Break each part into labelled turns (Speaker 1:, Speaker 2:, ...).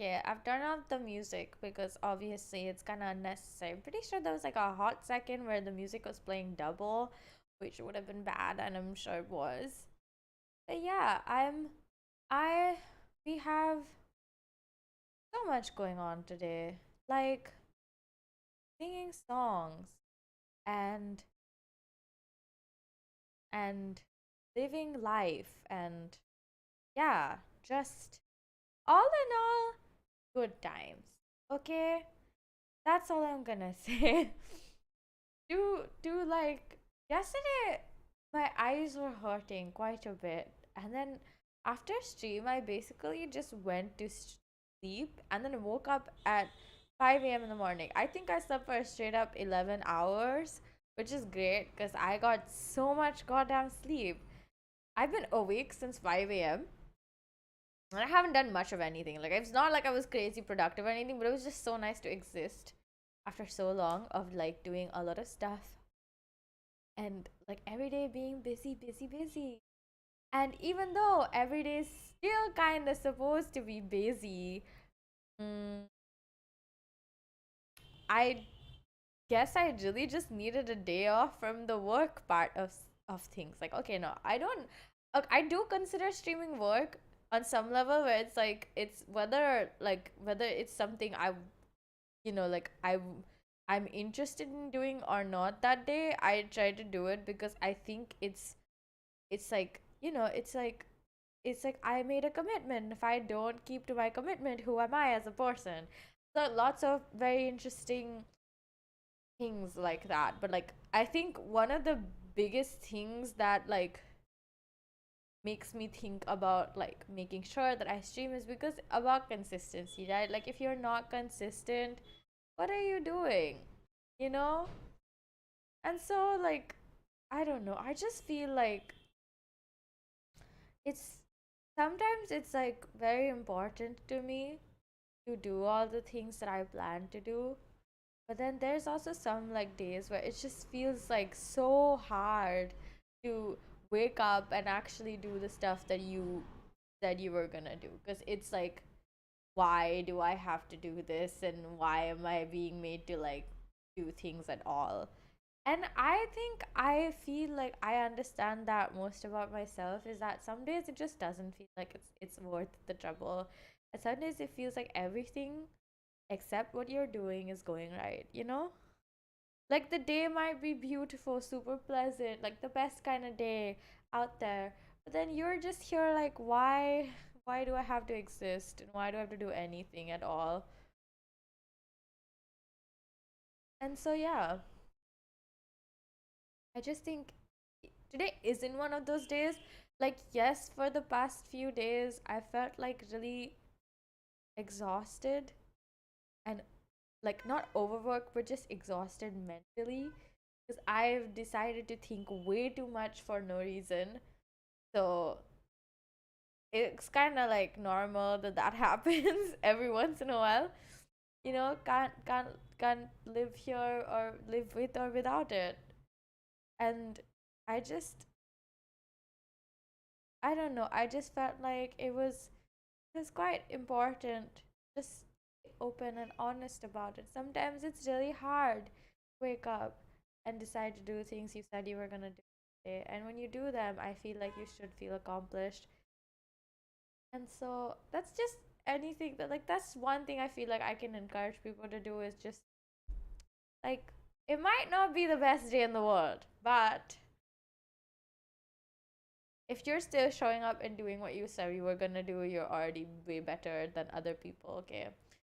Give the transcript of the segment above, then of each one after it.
Speaker 1: Okay, I've turned off the music because obviously it's kind of unnecessary. I'm pretty sure there was like a hot second where the music was playing double, which would have been bad, and I'm sure it was. But yeah, I, we have so much going on today. Like singing songs and and living life and yeah, just all in all, good times. Okay? That's all I'm gonna say. Do like yesterday my eyes were hurting quite a bit, and then after stream I basically just went to sleep and then woke up at 5 a.m. in the morning. I think I slept for a straight up 11 hours, which is great because I got so much goddamn sleep. I've been awake since 5 a.m. and I haven't done much of anything. Like, it's not like I was crazy productive or anything, but it was just so nice to exist after so long of like doing a lot of stuff and like every day being busy, busy, busy. And even though every day is still kind of supposed to be busy, mm, I guess I really just needed a day off from the work part of things. Like, okay, no, I don't. I do consider streaming work on some level where it's like it's whether it's something I'm interested in doing or not that day. I try to do it because I think it's like it's like I made a commitment. If I don't keep to my commitment, who am I as a person? So lots of very interesting things like that. But like I think one of the biggest things that like makes me think about like making sure that I stream is because about consistency, right? Like if you're not consistent, what are you doing? You know? And so like I don't know. I just feel like it's sometimes it's like very important to me to do all the things that I plan to do. But then there's also some like days where it just feels like so hard to wake up and actually do the stuff that you were gonna do because it's like why do I have to do this and why am I being made to like do things at all? And I think I feel like I understand that most about myself is that some days it just doesn't feel like it's worth the trouble. And some days it feels like everything except what you're doing is going right, you know? Like the day might be beautiful, super pleasant, like the best kind of day out there. But then you're just here like why do I have to exist and why do I have to do anything at all? And so yeah, I just think today isn't one of those days. Like yes, for the past few days I felt like really exhausted and like not overworked but just exhausted mentally because I've decided to think way too much for no reason. So it's kind of like normal that that happens every once in a while. You know, can't live here or live with or without it. And I just I don't know. I just felt like it was quite important just be open and honest about it. Sometimes it's really hard to wake up and decide to do things you said you were gonna do today. And when you do them, I feel like you should feel accomplished. And so that's just anything that like that's one thing I feel like I can encourage people to do is just like it might not be the best day in the world, but if you're still showing up and doing what you said you were gonna do, you're already way better than other people, okay?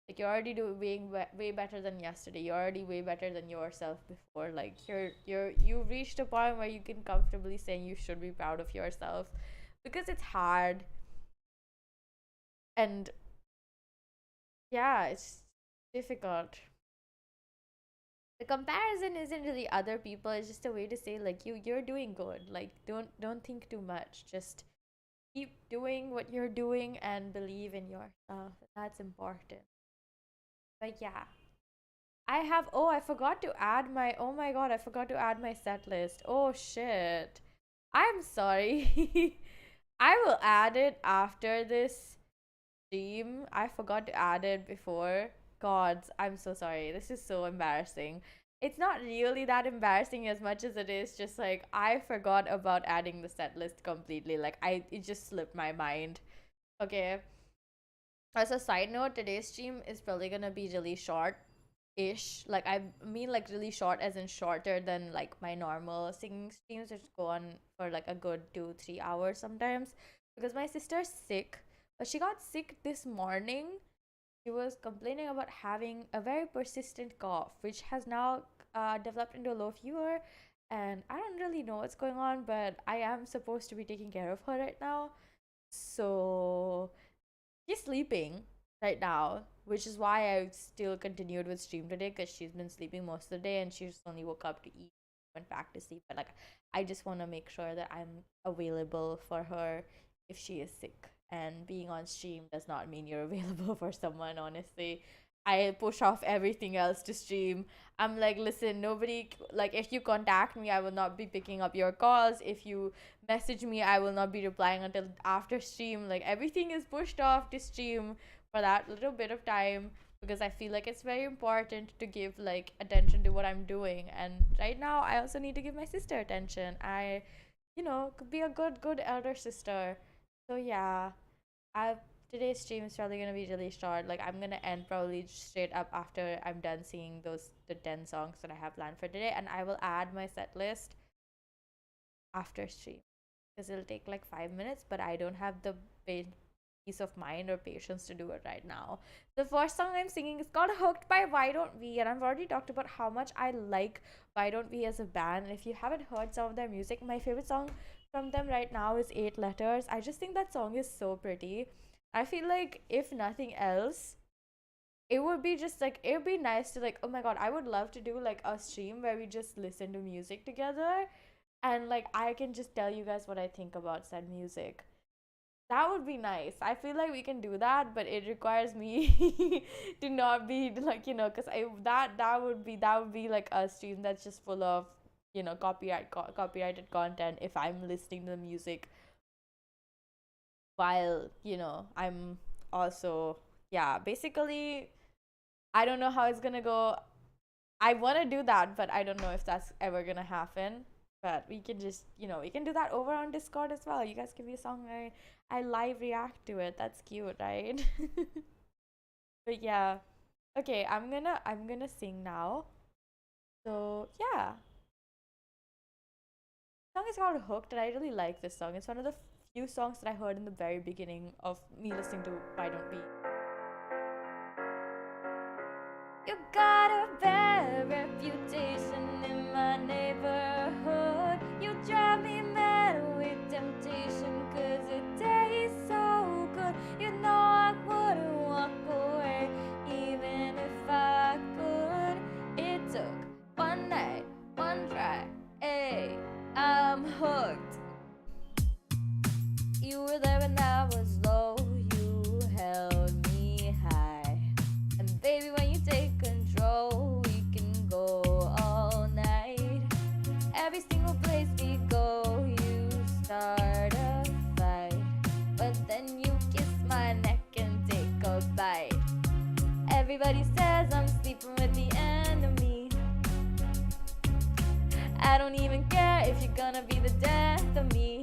Speaker 1: Like you're already doing way better than yesterday. You're already way better than yourself before. Like you've reached a point where you can comfortably say you should be proud of yourself because it's hard and yeah, it's difficult. The comparison isn't really other people, it's just a way to say like you're doing good. Like don't think too much. Just keep doing what you're doing and believe in yourself. That's important. But yeah, I forgot to add my oh my god, I forgot to add my set list. Oh shit. I'm sorry. I will add it after this stream. I forgot to add it before. Gods, I'm so sorry. This is so embarrassing. It's not really that embarrassing as much as it is just like I forgot about adding the set list completely. Like it just slipped my mind. Okay. As a side note, today's stream is probably gonna be really short ish. Like I mean like really short as in shorter than like my normal singing streams, which go on for like a good 2-3 hours sometimes. Because my sister's sick. But she got sick this morning. She was complaining about having a very persistent cough, which has now developed into a low fever. And I don't really know what's going on, but I am supposed to be taking care of her right now. So she's sleeping right now, which is why I still continued with stream today because she's been sleeping most of the day and she just only woke up to eat, went back to sleep. But like, I just want to make sure that I'm available for her if she is sick. And being on stream does not mean you're available for someone, honestly. I push off everything else to stream. I'm like, listen, nobody, like, if you contact me, I will not be picking up your calls. If you message me, I will not be replying until after stream. Like, everything is pushed off to stream for that little bit of time because I feel like it's very important to give, like, attention to what I'm doing. And right now, I also need to give my sister attention. I, could be a good elder sister. So, yeah. Today's stream is probably gonna be really short. Like I'm gonna end probably straight up after I'm done singing the 10 songs that I have planned for today, and I will add my set list after stream because it'll take like 5 minutes, but I don't have the peace of mind or patience to do it right now. The first song I'm singing is called Hooked by Why Don't We, and I've already talked about how much I like Why Don't We as a band. And if you haven't heard some of their music, my favorite song from them right now is 8 Letters. I just think that song is so pretty. I feel like if nothing else, it would be just like, it would be nice to like, oh my god, I would love to do like a stream where we just listen to music together and like I can just tell you guys what I think about said music. That would be nice. I feel like we can do that, but it requires me to not be like, because that would be like a stream that's just full of copyrighted content if I'm listening to the music while I'm also basically I don't know how it's gonna go. I want to do that, but I don't know if that's ever gonna happen. But we can just we can do that over on Discord as well. You guys give me a song, I live react to it. That's cute, right? But yeah, okay, I'm gonna sing now. So yeah, the song is called Hooked, and I really like this song. It's one of the few songs that I heard in the very beginning of me listening to Why Don't We. You got a bad reputation in my neighborhood. You drive me mad with temptation, cause it tastes so good. You know I wouldn't walk away, even if I could. It took one night, one try, hey, I'm hooked. You were there when I was low, you held me high. And baby, when you take control, we can go all night. Every single place we go, you start a fight. But then you kiss my neck and take a bite. Everybody says I'm sleeping with the enemy. I don't even care if you're gonna be the death of me.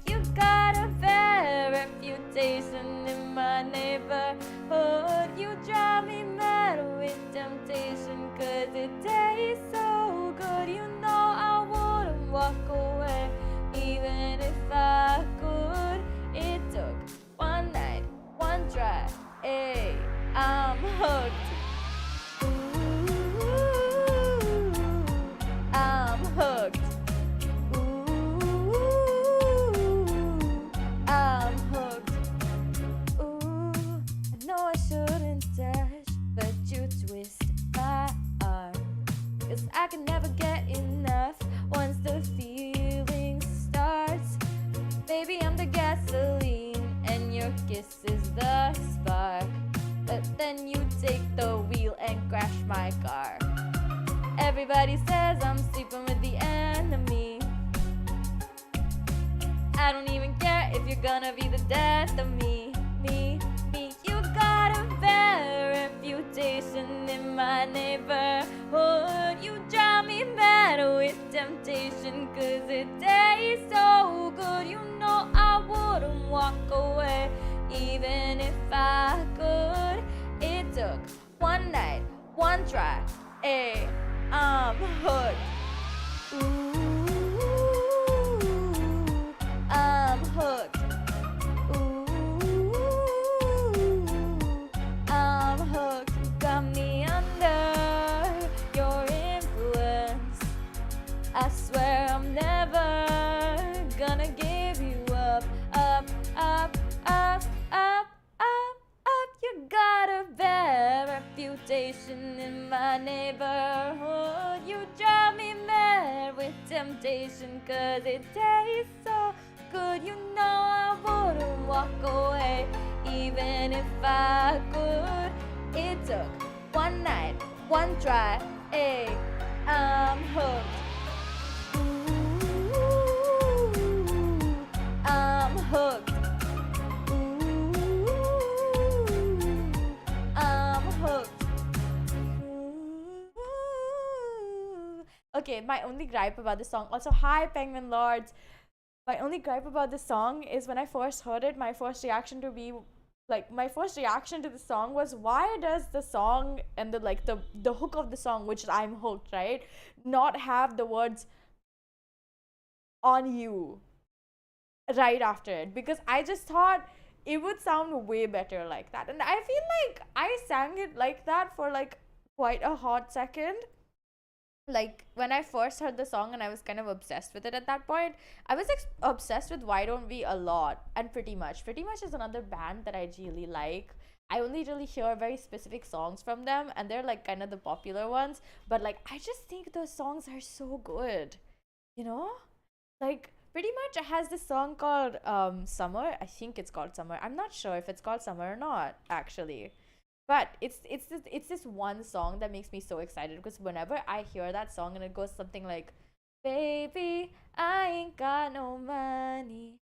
Speaker 1: You got a bad reputation in my neighborhood. You drive me mad with temptation, cause it tastes so good. You know I wouldn't walk away, even if I could. It took one night, one try, hey, I'm hooked. I'm hooked. I'm hooked. Ooh, I know I shouldn't touch, but you twist my arm. Cause I can never get enough once the feeling starts. Baby, I'm the gasoline and your kiss is the spark. But then you take the wheel and crash my car. Everybody says I'm sleeping with the enemy. I don't even care if you're gonna be the death of me. me. You got a bad reputation in my neighborhood. You drive me mad with temptation, 'cause it tastes so good. You know I wouldn't walk away, even if I could. It took one night, one try, hey, I'm hooked. Ooh, I'm hooked. Ooh, I'm hooked. Got me under your influence. I swear I'm never gonna give you up, up, up, up, up, up, up. You got a bad reputation in my neighborhood. You drive me mad with temptation, 'cause it tastes so good. You know I wouldn't walk away, even if I could. It took one night, one try, hey, I'm hooked. Ooh, I'm hooked. Ooh, I'm hooked. Ooh. Okay, my only gripe about the song. Also, hi, Penguin Lords. My only gripe about this song is when I first heard it, my first reaction to the song was, why does the song and the hook of the song, which is I'm hooked, right, not have the words on you right after it? Because I just thought it would sound way better like that. And I feel like I sang it like that for like quite a hot second. Like when I first heard the song and I was kind of obsessed with it at that point. I was obsessed with Why Don't We a lot, and Pretty Much is another band that I really like. I only really hear very specific songs from them, and they're like kind of the popular ones, but like I just think those songs are so good, you know. Like Pretty Much has this song called Summer. I think it's called Summer. I'm not sure if it's called Summer or not, actually. But it's this one song that makes me so excited, because whenever I hear that song and it goes something like, baby, I ain't got no money,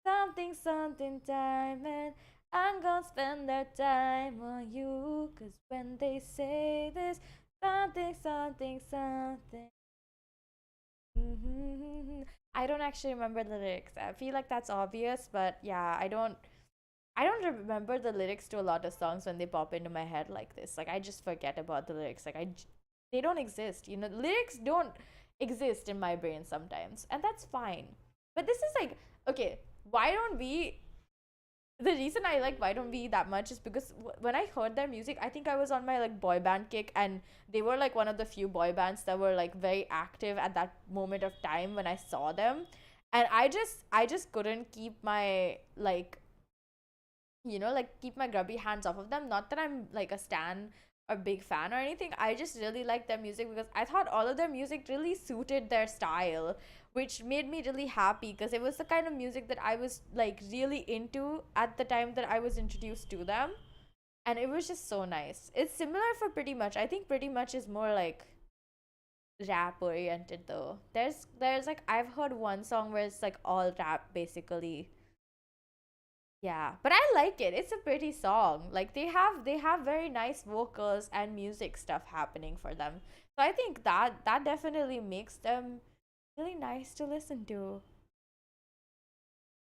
Speaker 1: something diamond, I'm gonna spend that time on you, 'cause when they say this, something. I don't actually remember the lyrics. I feel like that's obvious, but yeah, I don't remember the lyrics to a lot of songs when they pop into my head like this. Like I just forget about the lyrics. They don't exist. You know, lyrics don't exist in my brain sometimes, and that's fine. But this is like, okay, why don't we? The reason I like Why Don't We that much is because when I heard their music, I think I was on my like boy band kick, and they were like one of the few boy bands that were like very active at that moment of time when I saw them, and I just couldn't keep my like, like keep my grubby hands off of them. Not that I'm like a stan or big fan or anything. I just really like their music because I thought all of their music really suited their style, which made me really happy because it was the kind of music that I was like really into at the time that I was introduced to them. And it was just so nice. It's similar for Pretty Much. I think Pretty Much is more like rap oriented though. There's like I've heard one song where it's like all rap basically. Yeah, but I like it. It's a pretty song. Like they have very nice vocals and music stuff happening for them. So I think that definitely makes them really nice to listen to.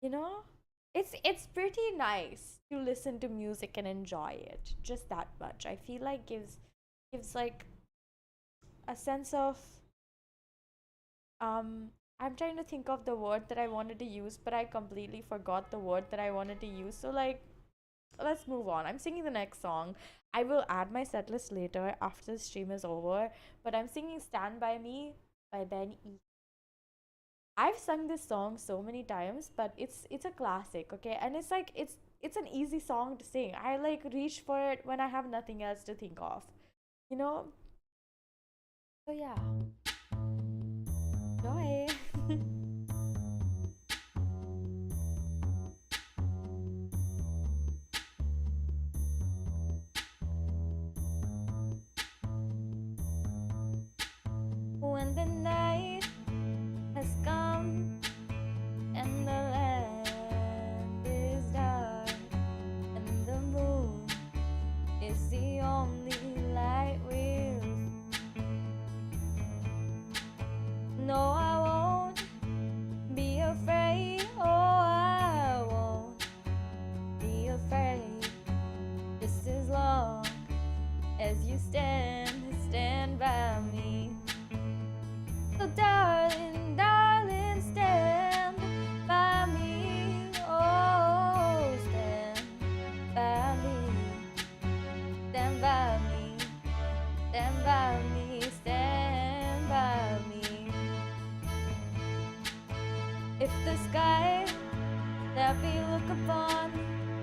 Speaker 1: You know? It's pretty nice to listen to music and enjoy it. Just that much. I feel like gives like a sense of I'm trying to think of the word that I wanted to use, but I completely forgot the word that I wanted to use. So like let's move on. I'm singing the next song. I will add my set list later after the stream is over, but I'm singing Stand By Me by Ben E. I've sung this song so many times, but it's a classic, okay? And it's like it's an easy song to sing. I like reach for it when I have nothing else to think of. You know? So yeah. Enjoy. When the night has come and the land is dark, If the sky that we look upon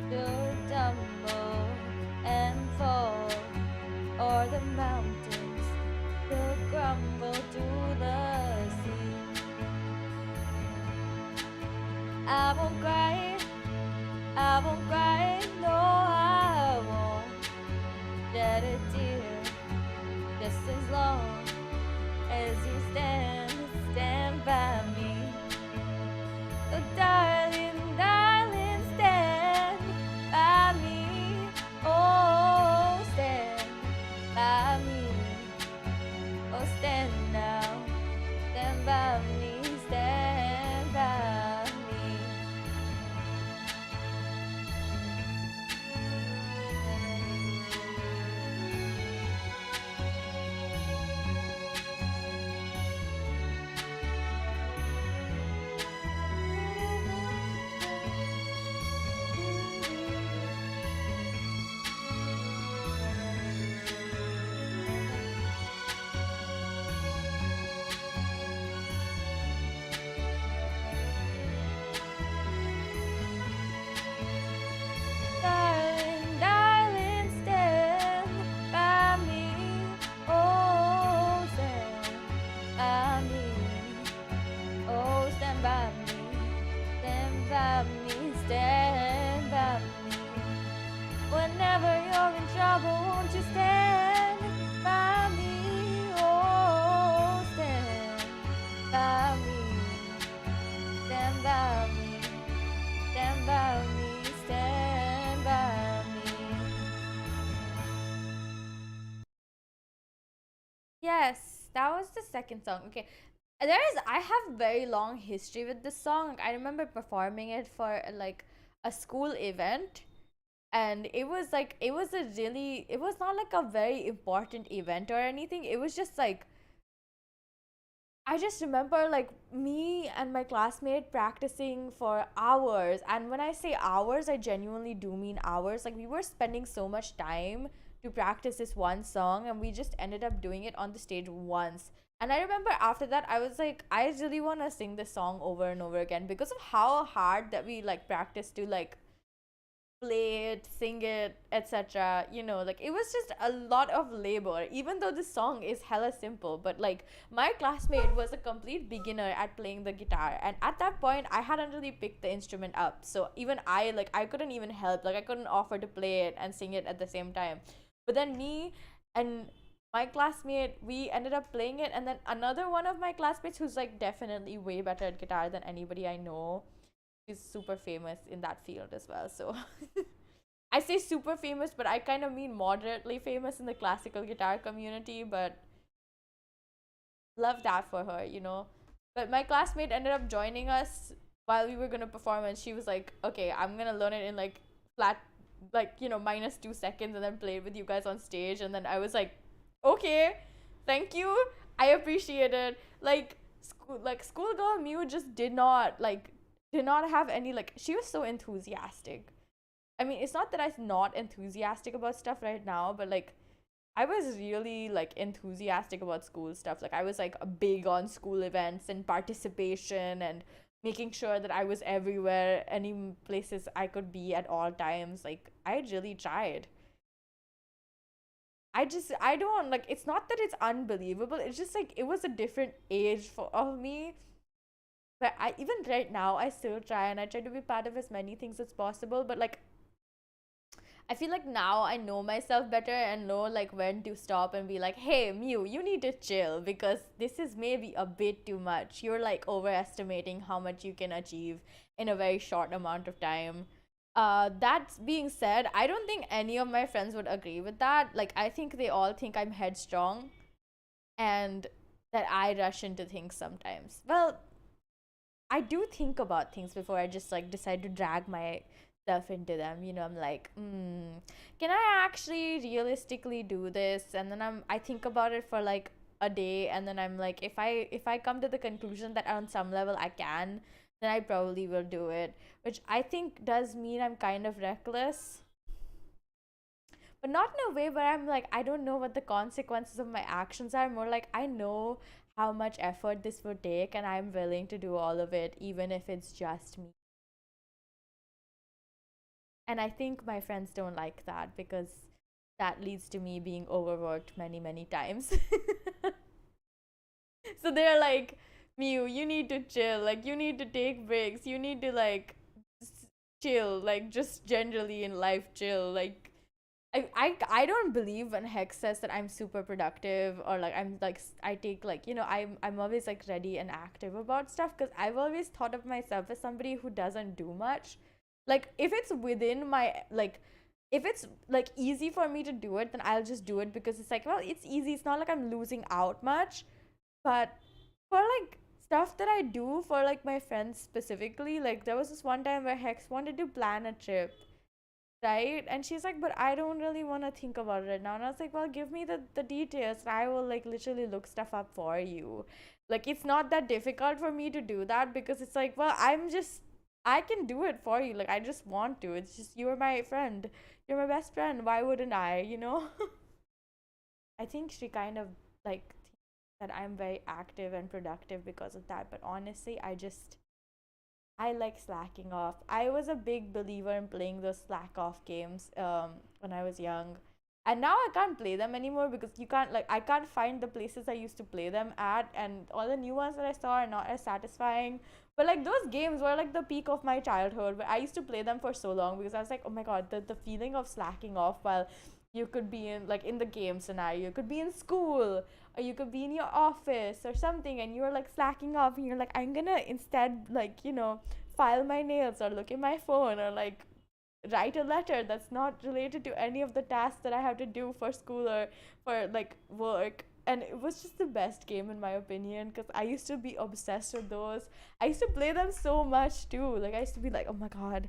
Speaker 1: should tumble and fall, or the mountains will crumble to the sea, I won't cry, I won't cry, no, I won't shed a tear, just as long as you stand by me. Oh, darling, darling, stand by me. Oh, stand by me. Oh, stand now, stand by me, stand by me. Darling, darling, stand by me. Oh, stand by me. Oh, stand by me. Stand by me. Stand by me. Whenever you're in trouble, won't you stand by me? Oh, stand by me. Stand by me. Stand by me. Stand by me. Yes, that was the second song. Okay. I have very long history with this song. I remember performing it for like a school event, and it was not like a very important event or anything. It was just like I just remember like me and my classmate practicing for hours. And when I say hours, I genuinely do mean hours. Like we were spending so much time to practice this one song, and we just ended up doing it on the stage once. And I remember after that, I was like, I really want to sing this song over and over again because of how hard that we like practiced to like play it, sing it, etc. You know, like it was just a lot of labor, even though the song is hella simple. But like my classmate was a complete beginner at playing the guitar, and at that point, I hadn't really picked the instrument up. So even I couldn't even help, like, I couldn't offer to play it and sing it at the same time. But then me and my classmate, we ended up playing it, and then another one of my classmates who's like definitely way better at guitar than anybody I know, is super famous in that field as well. So I say super famous, but I kind of mean moderately famous in the classical guitar community, but love that for her, you know. But my classmate ended up joining us while we were going to perform, and she was like, okay, I'm going to learn it in like flat, like, you know, -2 seconds and then play it with you guys on stage. And then I was like, okay, thank you. I appreciate it. Like schoolgirl Mew just did not have any, like, she was so enthusiastic. I mean, it's not that I'm not enthusiastic about stuff right now, but like I was really like enthusiastic about school stuff. Like I was like big on school events and participation and making sure that I was everywhere, any places I could be at all times. Like I really tried. I don't like, it's not that it's unbelievable. It's just like it was a different age for of me. But I, even right now, I still try, and I try to be part of as many things as possible. But like I feel like now I know myself better and know like when to stop and be like, hey, Mew, you need to chill because this is maybe a bit too much. You're like overestimating how much you can achieve in a very short amount of time. That being said, I don't think any of my friends would agree with that. Like, I think they all think I'm headstrong and that I rush into things sometimes. Well, I do think about things before I just like decide to drag myself into them. You know, I'm like, can I actually realistically do this? And then I think about it for like a day, and then I'm like, if I come to the conclusion that on some level I can, then I probably will do it. Which I think does mean I'm kind of reckless, but not in a way where I'm like, I don't know what the consequences of my actions are. More like I know how much effort this would take, and I'm willing to do all of it, even if it's just me. And I think my friends don't like that because that leads to me being overworked many, many times. So they're like, Mew, you need to chill. Like, you need to take breaks. You need to, like, chill. Like, just generally in life, chill. Like, I don't believe when Hex says that I'm super productive, or like I'm like I take like, you know, I'm always like ready and active about stuff, because I've always thought of myself as somebody who doesn't do much. Like, if it's within my, like, if it's like easy for me to do it, then I'll just do it, because it's like, well, it's easy, it's not like I'm losing out much. But for like stuff that I do for like my friends specifically, like there was this one time where Hex wanted to plan a trip, right? And she's like, but I don't really want to think about it right now. And I was like, well, give me the details, and I will like literally look stuff up for you. Like, it's not that difficult for me to do that, because it's like, well, I can do it for you. Like, I just want to. It's just, you're my friend. You're my best friend. Why wouldn't I, you know? I think she kind of like thinks that I'm very active and productive because of that. But honestly, I like slacking off. I was a big believer in playing those slack off games when I was young. And now I can't play them anymore, because you can't, like, I can't find the places I used to play them at, and all the new ones that I saw are not as satisfying. But like, those games were like the peak of my childhood, where I used to play them for so long, because I was like, oh my god, the feeling of slacking off while you could be in, like, in the game scenario, you could be in school, or you could be in your office or something, and you're like slacking off, and you're like, I'm gonna instead, like, you know, file my nails, or look at my phone, or like write a letter that's not related to any of the tasks that I have to do for school or for like work. And it was just the best game in my opinion, because I used to be obsessed with those. I used to play them so much too. Like, I used to be like, oh my god,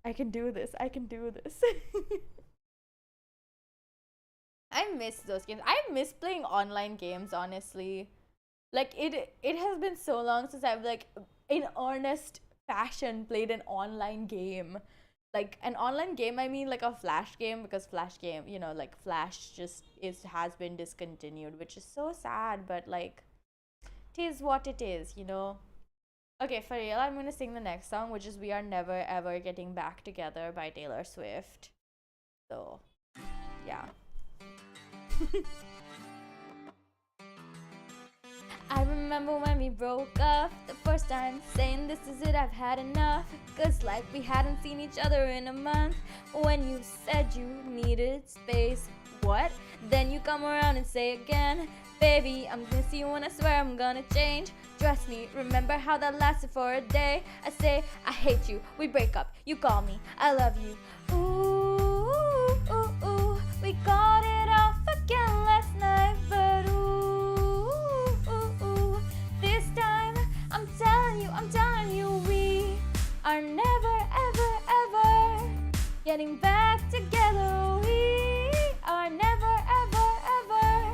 Speaker 1: I can do this, I can do this. I miss those games. I miss playing online games, honestly. Like, it has been so long since I've like in earnest fashion played an online game. Like an online game, I mean like a flash game, because flash game, you know, like flash just is has been discontinued, which is so sad, but like it is what it is, you know. Okay, for real, I'm gonna sing the next song, which is We Are Never Ever Getting Back Together by Taylor Swift. So yeah. I remember when we broke up the first time, saying this is it, I've had enough. Cause like we hadn't seen each other in a month. When you said you needed space, what? Then you come around and say again, baby, I'm gonna see you when I swear I'm gonna change. Trust me, remember how that lasted for a day? I say, I hate you, we break up, you call me, I love you. Ooh, ooh, ooh, we got it off again last night, but this time, I'm telling you, we are never, ever, ever getting back together. We are never, ever, ever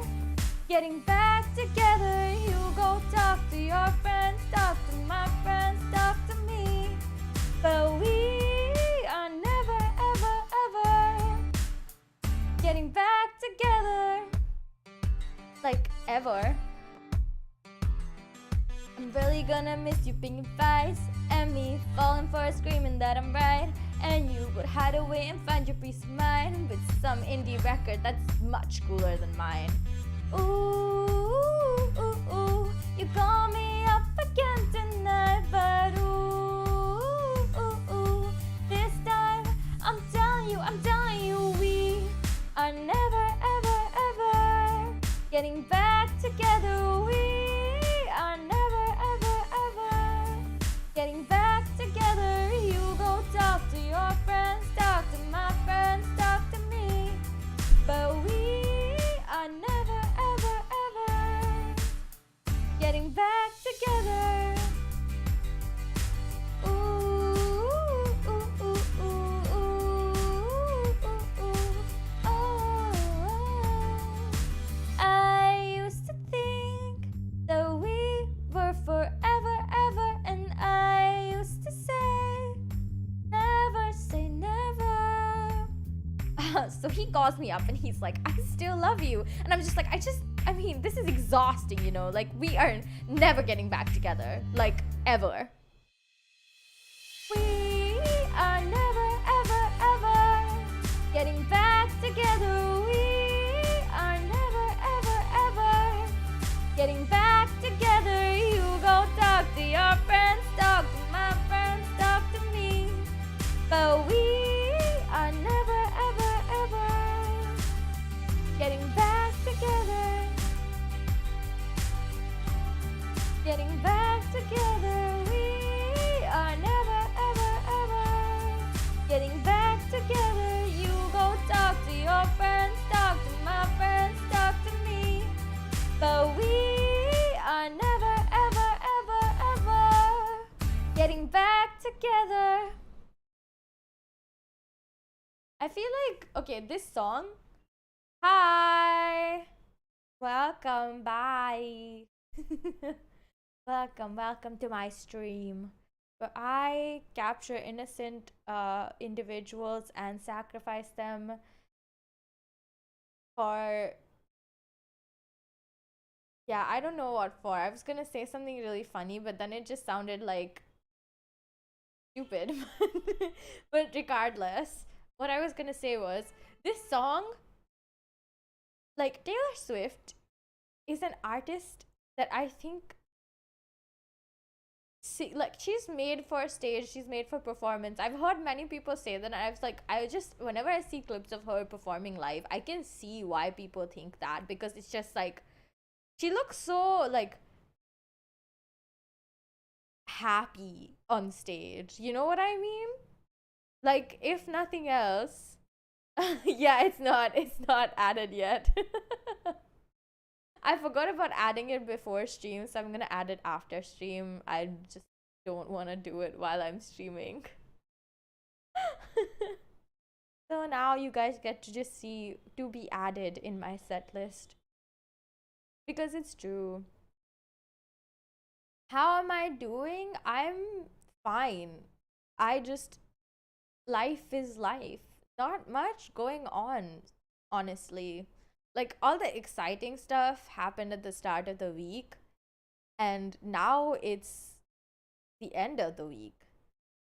Speaker 1: getting back together. You go talk to your friends, talk to my friends, talk to me. But we are never, ever, ever getting back together. Like, ever. I'm really gonna miss you picking fights, and me falling for it, screaming that I'm right. And you would hide away and find your peace of mind with some indie record that's much cooler than mine. Ooh, ooh, ooh, you call me up again tonight, but ooh, ooh, ooh, this time I'm telling you, we are never, ever, ever getting back together. We are never, ever, ever getting back together. You go talk to your friends, talk to my friends, talk to me. But we are never, ever, ever getting back together. Ooh, ooh, ooh, ooh, ooh, ooh, ooh, oh. I used to think that we were forever, ever, and I used to say never. So he calls me up and he's like, I still love you. And I'm just like, I I mean, this is exhausting, you know? Like, we are never getting back together. Like, ever. We are never, ever, ever getting back together. We are never, ever, ever getting back together. You go talk to your friends, talk to my friends, talk to me. But we are never, ever, ever getting back together. Getting back together. We are never, ever, ever getting back together. You go talk to your friends, talk to my friends, talk to me. But we are never, ever, ever, ever getting back together. I feel like, okay, this song. Hi. Welcome. Bye. Welcome to my stream where I capture innocent individuals and sacrifice them for, yeah, I don't know what for. I was gonna say something really funny, but then it just sounded like stupid. But regardless, what I was gonna say was this song, like Taylor Swift is an artist that I think, like, she's made for stage, she's made for performance. I've heard many people say that, and I was like, I just, whenever I see clips of her performing live, I can see why people think that, because it's just like, she looks so like happy on stage, you know what I mean? Like, if nothing else. Yeah, it's not added yet. I forgot about adding it before stream, so I'm gonna add it after stream. I just don't want to do it while I'm streaming. So now you guys get to just see to be added in my set list. Because it's true. How am I doing? I'm fine. I just, life is life. Not much going on, honestly. Like, all the exciting stuff happened at the start of the week, and now it's the end of the week.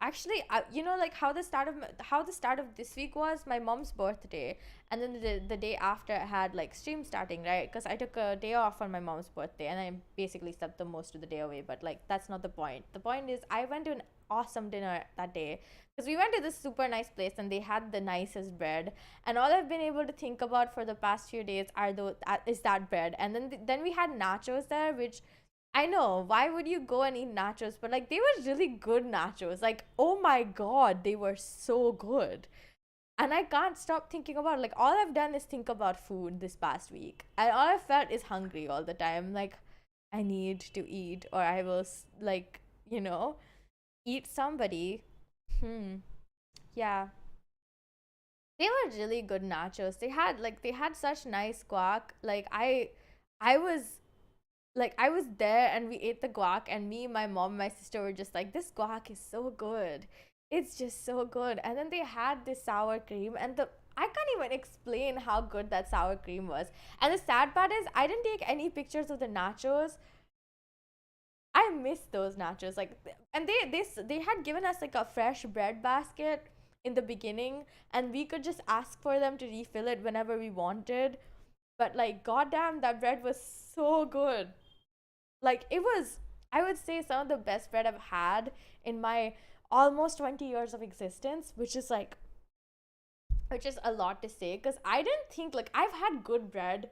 Speaker 1: Actually, you know, like how the start of this week was my mom's birthday, and then the day after I had like stream starting, right? Because I took a day off on my mom's birthday, and I basically slept the most of the day away. But like, that's not the point. The point is, I went to an awesome dinner that day, because we went to this super nice place and they had the nicest bread, and all I've been able to think about for the past few days is that bread. And then we had nachos there, which, I know, why would you go and eat nachos? But like, they were really good nachos. Like, oh my god, they were so good. And I can't stop thinking about it. Like, all I've done is think about food this past week. And all I felt is hungry all the time. Like, I need to eat, or I will, like, you know, eat somebody. Yeah. They were really good nachos. They had such nice guac. Like, I was there and we ate the guac, and me, my mom, my sister were just like, this guac is so good. It's just so good. And then they had this sour cream, and I can't even explain how good that sour cream was. And the sad part is, I didn't take any pictures of the nachos. I missed those nachos. Like, and they had given us like a fresh bread basket in the beginning, and we could just ask for them to refill it whenever we wanted. But like, goddamn, that bread was so good. Like, it was, I would say, some of the best bread I've had in my almost 20 years of existence, which is a lot to say, because I didn't think, like, I've had good bread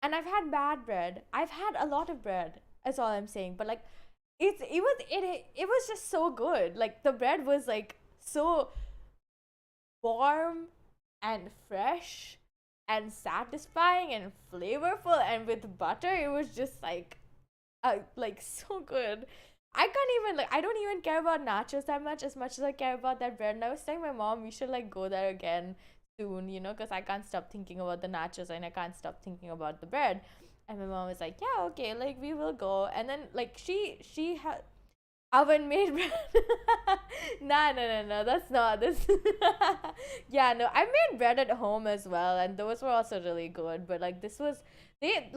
Speaker 1: and I've had bad bread. I've had a lot of bread. That's all I'm saying. But like, it was just so good. Like, the bread was like so warm and fresh and satisfying and flavorful, and with butter, it was just like so good. I can't even, like, I don't even care about nachos that much as I care about that bread. And I was telling my mom we should like go there again soon, you know, because I can't stop thinking about the nachos and I can't stop thinking about the bread. And my mom was like, yeah, okay, like, we will go. And then like, she had oven made bread. No, that's not this. Yeah, no, I made bread at home as well, and those were also really good. But like, this was they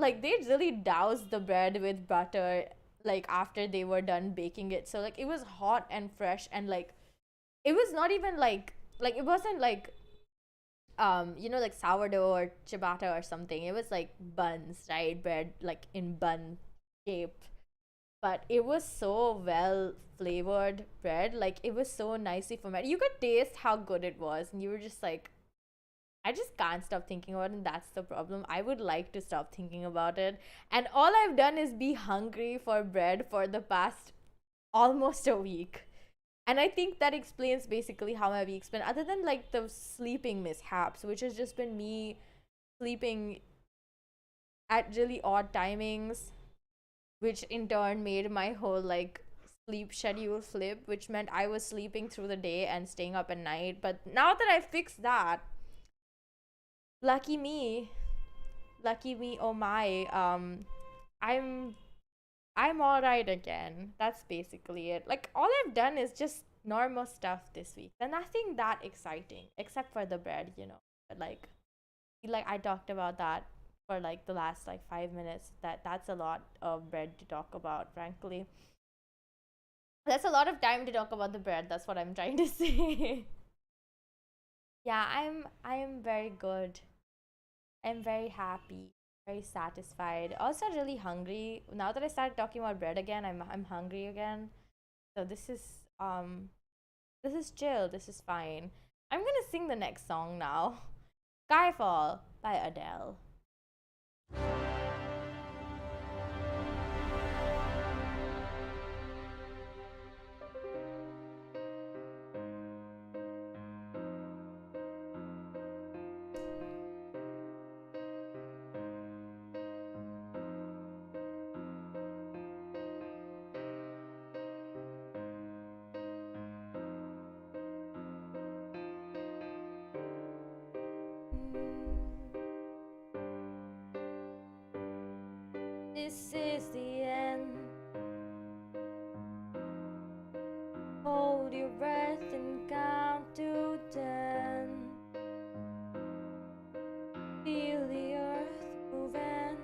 Speaker 1: really doused the bread with butter like after they were done baking it. So like it was hot and fresh, and like it was not even like it wasn't like like sourdough or ciabatta or something. It was like buns, right? Bread like in bun shape. But it was so well flavored bread. Like it was so nicely fermented. You could taste how good it was, and you were just like, I just can't stop thinking about it, and that's the problem. I would like to stop thinking about it. And all I've done is be hungry for bread for the past almost a week. And I think that explains basically how my week's been, other than like the sleeping mishaps, which has just been me sleeping at really odd timings, which in turn made my whole like sleep schedule flip, which meant I was sleeping through the day and staying up at night. But now that I fixed that, lucky me, oh my, I'm all right again. That's basically it. Like all I've done is just normal stuff this week, and nothing that exciting except for the bread, But like I talked about that for like the last like 5 minutes. That's a lot of bread to talk about, frankly. That's a lot of time to talk about the bread. That's what I'm trying to say. Yeah, I am very good. I'm very happy, very satisfied. Also really hungry. Now that I started talking about bread again, I'm hungry again. So this is chill. This is fine. I'm gonna sing the next song now. Skyfall by Adele. This is the end. Hold your breath and count to 10. Feel the earth move and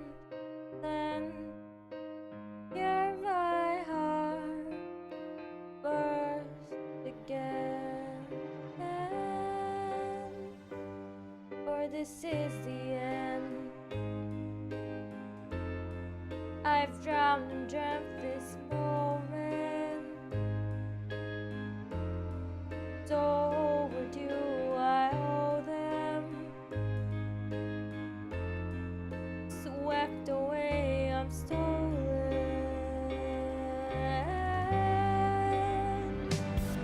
Speaker 1: then hear my heart burst again. For this is the end. I've drowned and dreamt this moment, so overdue I owe them. Swept away, I'm stolen.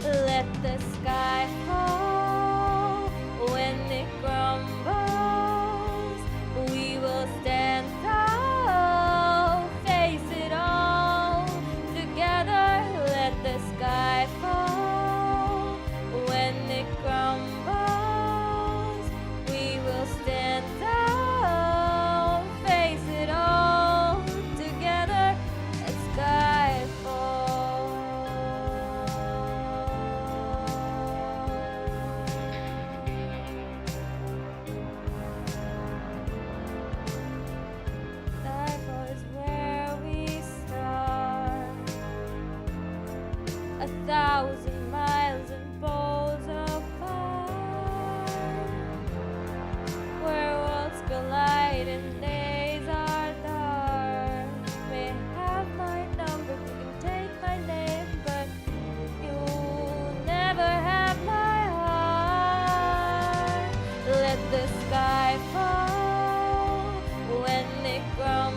Speaker 1: Let the sky fall when it crumbles. We will stand tall, face it all together. Let the sky fall when it crumbles. We will stand tall, face it all together. Let sky fall. Skyfall is where we start. 1,000 miles and poles apart, where worlds collide and days are dark. May have my number, you can take my name, but you'll never have my heart. Let the sky fall when it crumbles.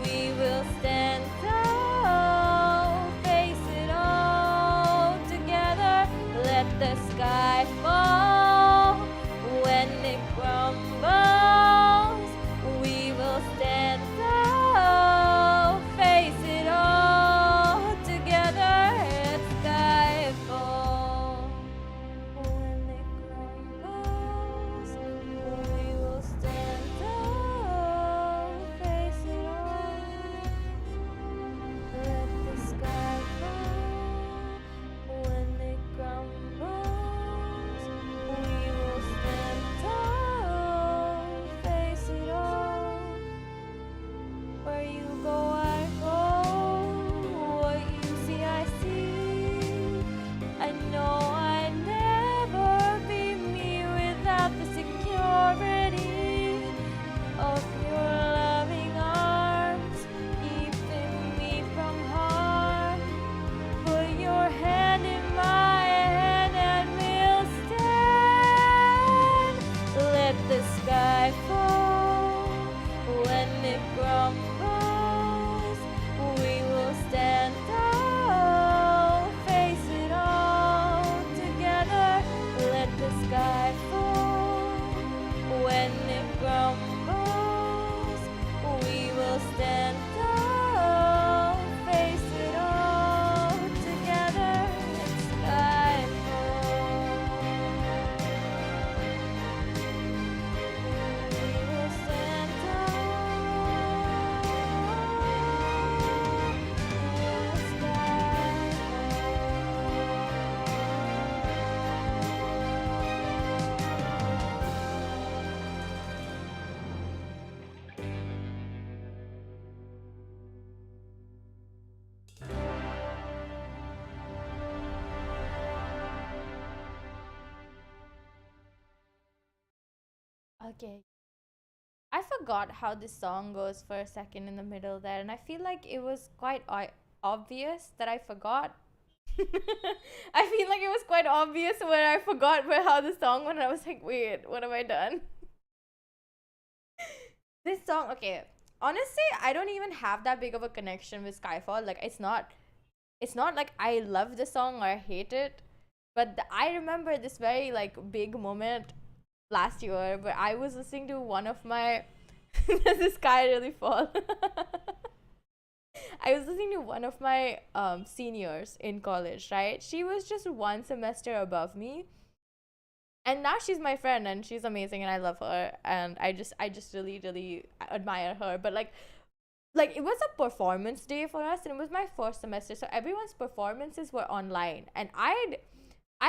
Speaker 1: We will stand tall, face it all together. Okay. I forgot how this song goes for a second in the middle there, and I feel like it was quite obvious that I forgot. I feel like it was quite obvious where I forgot where how the song went, and I was like, wait, what have I done? This song, okay. Honestly, I don't even have that big of a connection with Skyfall. Like, it's not like I love the song or I hate it, but I remember this very like big moment last year where I was listening to one of my does this guy really fall? I was listening to one of my seniors in college, right? She was just one semester above me, and now she's my friend and she's amazing and I love her and I just really really admire her. But like it was a performance day for us and it was my first semester, so everyone's performances were online, and I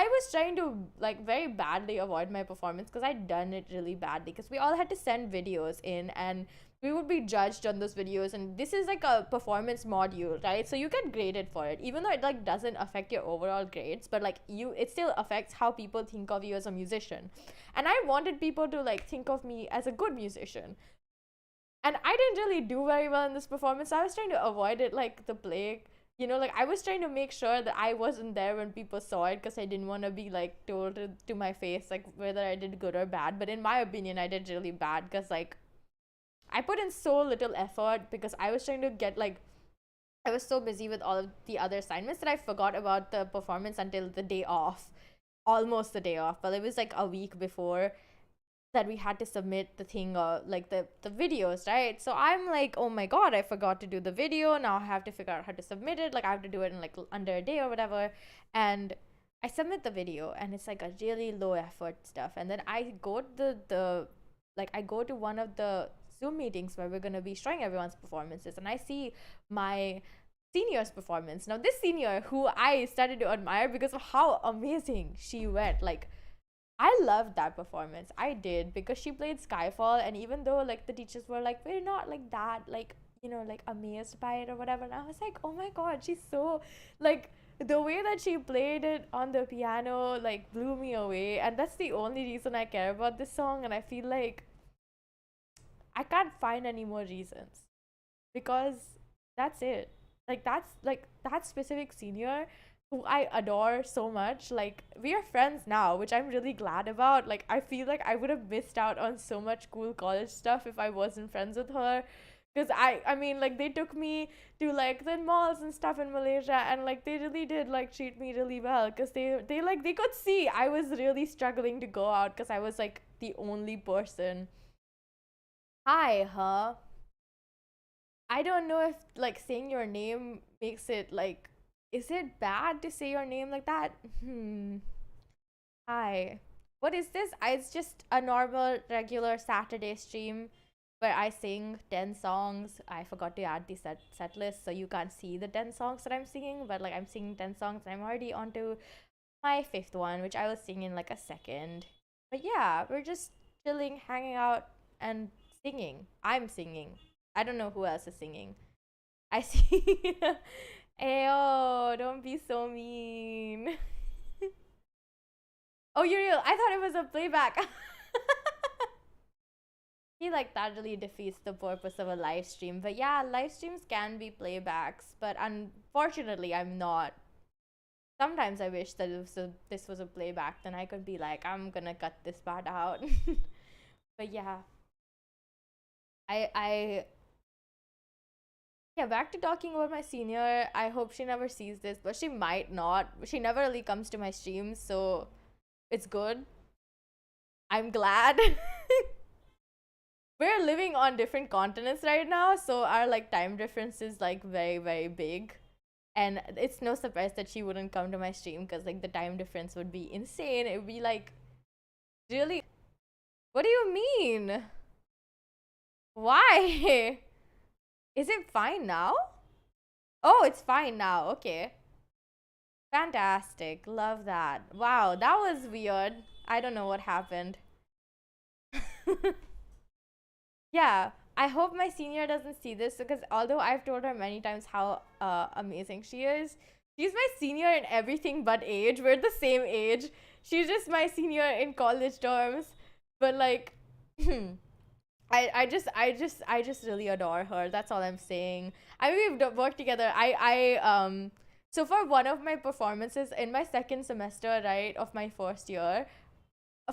Speaker 1: was trying to like very badly avoid my performance because I'd done it really badly, because we all had to send videos in and we would be judged on those videos, and this is like a performance module, right? So you get graded for it, even though it like doesn't affect your overall grades, but like it still affects how people think of you as a musician. And I wanted people to like think of me as a good musician, and I didn't really do very well in this performance. So I was trying to avoid it like the plague. Like I was trying to make sure that I wasn't there when people saw it, because I didn't want to be like told to my face like whether I did good or bad. But in my opinion, I did really bad, because like I put in so little effort, because I was trying to get like I was so busy with all of the other assignments that I forgot about the performance until the day off, almost the day off. But it was like a week before that we had to submit the thing, like the videos, right? So I'm like, oh my god, I forgot to do the video. Now I have to figure out how to submit it. Like I have to do it in like under a day or whatever. And I submit the video and it's like a really low effort stuff. And then I go to the like I go to one of the Zoom meetings where we're going to be showing everyone's performances, and I see my senior's performance. Now this senior, who I started to admire because of how amazing she went, like I loved that performance. I did, because she played Skyfall, and even though like the teachers were like, we're not like that, like like amazed by it or whatever, and I was like, oh my god, she's so like the way that she played it on the piano like blew me away, and that's the only reason I care about this song. And I feel like I can't find any more reasons, because that's it. Like that's like that specific senior who I adore so much. Like we are friends now, which I'm really glad about. Like I feel like I would have missed out on so much cool college stuff if I wasn't friends with her. Because I mean, like they took me to like the malls and stuff in Malaysia, and like they really did like treat me really well, because they could see I was really struggling to go out, because I was like the only person. Hi, huh? I don't know if like saying your name makes it like, is it bad to say your name like that? Hi. What is this? It's just a normal regular Saturday stream where I sing 10 songs. I forgot to add the set list, so you can't see the 10 songs that I'm singing, but like I'm singing 10 songs and I'm already on to my fifth one, which I will sing in like a second. But yeah, we're just chilling, hanging out, and singing. I'm singing. I don't know who else is singing. I see. Ayo, don't be so mean. Oh, you're real. I thought it was a playback. I feel like that really defeats the purpose of a live stream. But yeah, live streams can be playbacks, but unfortunately, I'm not. Sometimes I wish that this was a playback, then I could be like, I'm gonna cut this part out. But yeah, I yeah, back to talking about my senior. I hope she never sees this, but she might not. She never really comes to my streams, so it's good. I'm glad. We're living on different continents right now, so our like time difference is like very, very big. And it's no surprise that she wouldn't come to my stream, because like the time difference would be insane. It would be like, really? What do you mean? Why? Is it fine now? Oh, it's fine now. Okay. Fantastic. Love that. Wow, that was weird. I don't know what happened. Yeah, I hope my senior doesn't see this, because although I've told her many times how amazing she is, she's my senior in everything but age. We're the same age. She's just my senior in college terms. But like, I just really adore her. That's all I'm saying. I mean, we've worked together. So for one of my performances in my second semester, right, of my first year,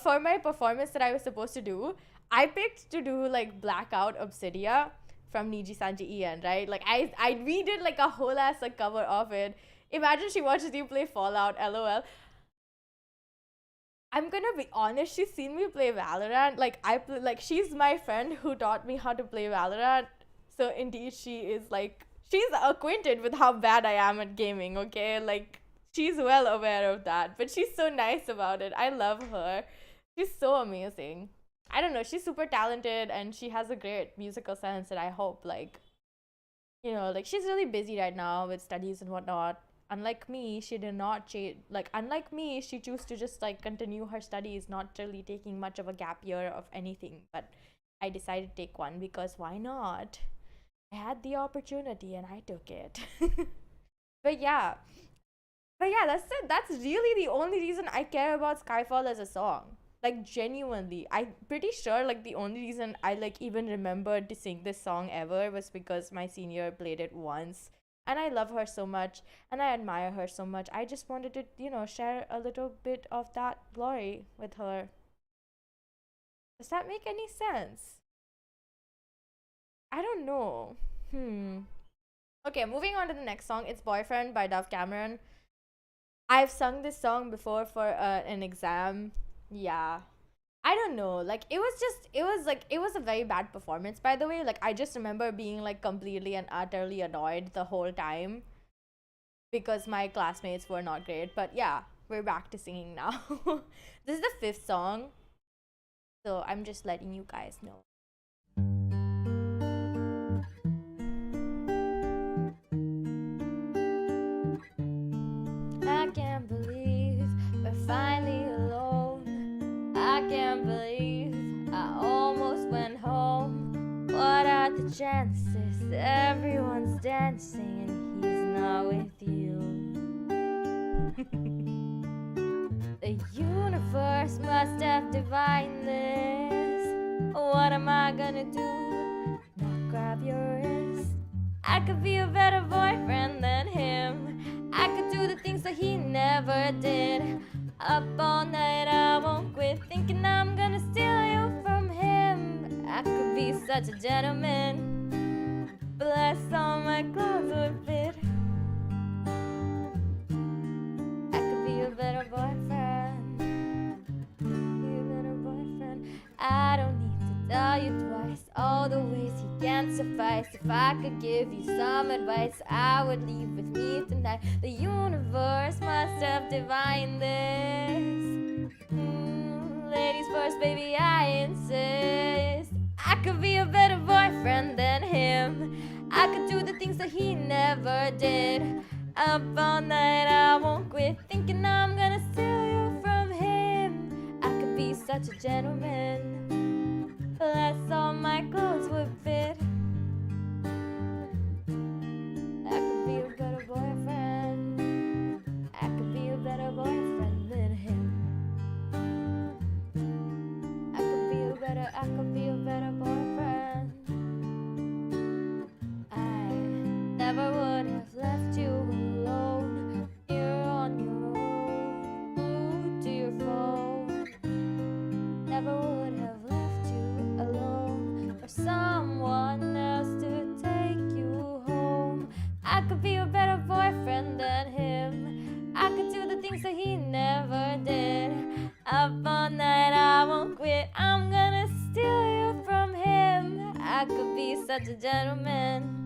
Speaker 1: for my performance that I was supposed to do, I picked to do like Blackout Obsidia from Niji Sanji Ian, right? Like I redid like a whole ass like cover of it. Imagine she watches you play Fallout, lol. I'm gonna be honest, she's seen me play Valorant. Like she's my friend who taught me how to play Valorant. So indeed she is like she's acquainted with how bad I am at gaming, okay? Like she's well aware of that. But she's so nice about it. I love her. She's so amazing. I don't know, she's super talented and she has a great musical sense, and I hope like she's really busy right now with studies and whatnot. Unlike me, she did not change. Like, unlike me, she chose to just like continue her studies, not really taking much of a gap year of anything. But I decided to take one because why not? I had the opportunity and I took it. but yeah, but yeah, that's it. That's really the only reason I care about Skyfall as a song. Like genuinely, I'm pretty sure like the only reason I like even remembered to sing this song ever was because my senior played it once, and I love her so much and I admire her so much. I just wanted to, share a little bit of that glory with her. Does that make any sense? I don't know. Okay, moving on to the next song. It's Boyfriend by Dove Cameron. I've sung this song before for an exam. Yeah. I don't know. Like it was a very bad performance, by the way. Like I just remember being like completely and utterly annoyed the whole time because my classmates were not great. But yeah, we're back to singing now. This is the fifth song, so I'm just letting you guys know. I can't believe we're finally alone. I can't believe I almost went home. What are the chances everyone's dancing and he's not with you? The universe must have divined this. What am I gonna do? Not grab your wrist. I could be a better boyfriend than him. I could do the things that he never did. Up all night, I won't quit thinking I'm gonna steal you from him. I could be such a gentleman. Bless all my clothes would fit. I could be a better boyfriend. Be a better boyfriend. I don't need to tell you twice all the ways he can't suffice. If I could give you some advice, I would leave with me tonight. The universe must have divined this. Ladies first, baby, I insist. I could be a better boyfriend than him. I could do the things that he never did. Up all night, I won't quit thinking I'm gonna steal you from him. I could be such a gentleman. Plus all my clothes would fit. I could be a better boyfriend. I could be a better boyfriend than him. I could be a better boyfriend. I never would have left you alone. You're on your own, glued to your phone. Never would have left you alone for someone else to take you home. I could be a better boyfriend than him. I could do the things that he never did. Up all night, I won't quit. I'm gonna steal you from him. I could be such a gentleman.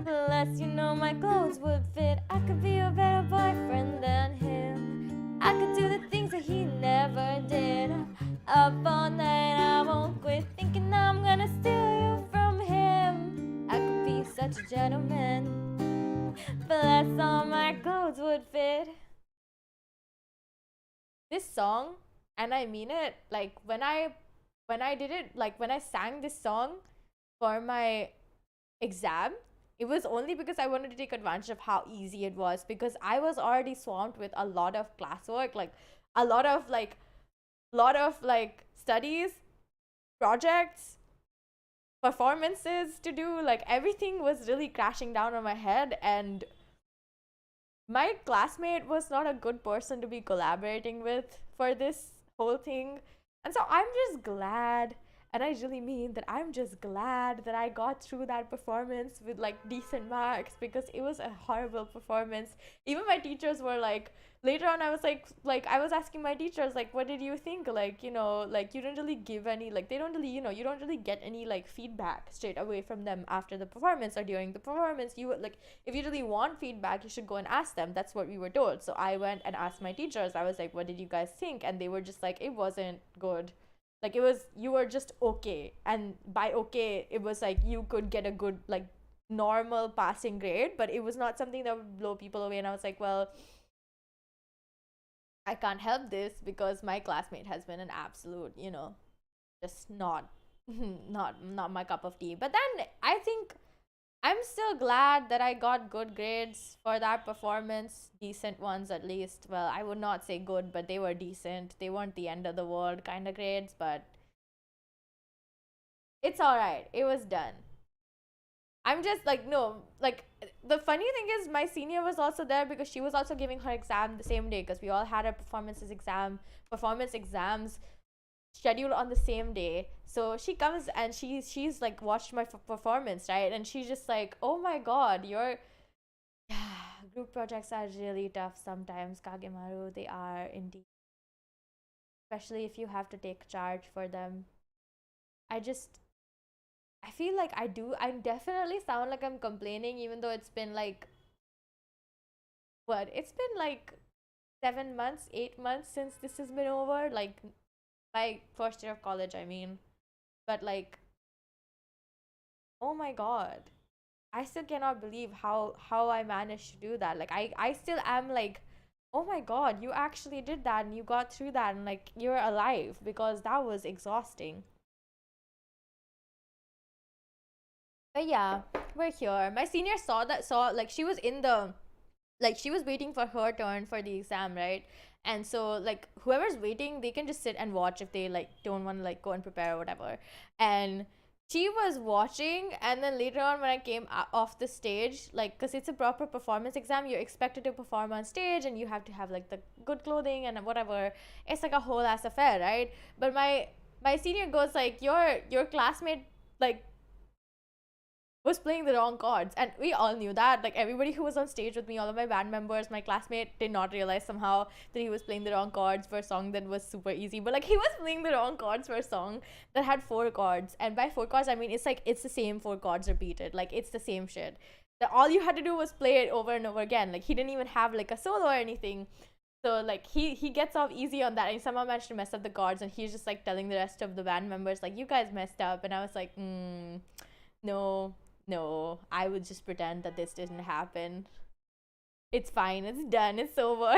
Speaker 1: Plus, my clothes would fit. I could be a better boyfriend than him. I could do the things that he never did. Up all night, I won't quit thinking I'm gonna steal you from him. I could be such a gentleman. Plus, all my clothes would fit. This song, and I mean it, like when I did it, like when I sang this song for my exam, it was only because I wanted to take advantage of how easy it was, because I was already swamped with a lot of classwork, like a lot of like studies. projects, performances to do. Like everything was really crashing down on my head, and my classmate was not a good person to be collaborating with for this whole thing. And so I'm just glad, and I really mean that I'm just glad that I got through that performance with like decent marks, because it was a horrible performance. Even my teachers were like, later on I was like I was asking my teachers, like, what did you think? Like, like you don't really give any, like, they don't really, you don't really get any like feedback straight away from them after the performance or during the performance. You would like, if you really want feedback, you should go and ask them. That's what we were told. So I went and asked my teachers. I was like, what did you guys think? And they were just like, it wasn't good. Like, it was, you were just okay. And by okay, it was like you could get a good, like, normal passing grade, but it was not something that would blow people away. And I was like, well, I can't help this because my classmate has been an absolute, just not not my cup of tea. But then I think I'm still glad that I got good grades for that performance, decent ones at least. Well, I would not say good, but they were decent. They weren't the end of the world kind of grades, but it's all right. It was done. I'm just like, no, like, the funny thing is my senior was also there because she was also giving her exam the same day, because we all had our performance exams scheduled on the same day. So she comes and she's like watched my performance, right? And she's just like, oh my god, your group projects are really tough sometimes, Kagemaru. They are indeed, especially if you have to take charge for them. I just, I feel like I definitely sound like I'm complaining, even though it's been like, what? It's been like 7 months, 8 months since this has been over. Like, my first year of college, I mean. But like, oh my god. I still cannot believe how I managed to do that. Like, I still am like, oh my god, you actually did that and you got through that and like you're alive, because that was exhausting. But yeah, we're here. My senior saw like she was in the, like, she was waiting for her turn for the exam, right? And so like whoever's waiting, they can just sit and watch if they like don't want to like go and prepare or whatever. And she was watching, and then later on when I came off the stage, like, because it's a proper performance exam, you're expected to perform on stage and you have to have like the good clothing and whatever. It's like a whole ass affair, right? But my senior goes like, your classmate, like, was playing the wrong chords, and we all knew that. Like, everybody who was on stage with me, all of my band members, my classmate did not realize somehow that he was playing the wrong chords for a song that was super easy. But like, he was playing the wrong chords for a song that had 4 chords, and by 4 chords I mean it's like it's the same 4 chords repeated. Like, it's the same shit that all you had to do was play it over and over again. Like, he didn't even have like a solo or anything. So like, he gets off easy on that, and he somehow managed to mess up the chords, and he's just like telling the rest of the band members like, you guys messed up. And I was like, no, no, I would just pretend that this didn't happen. It's fine, it's done, it's over.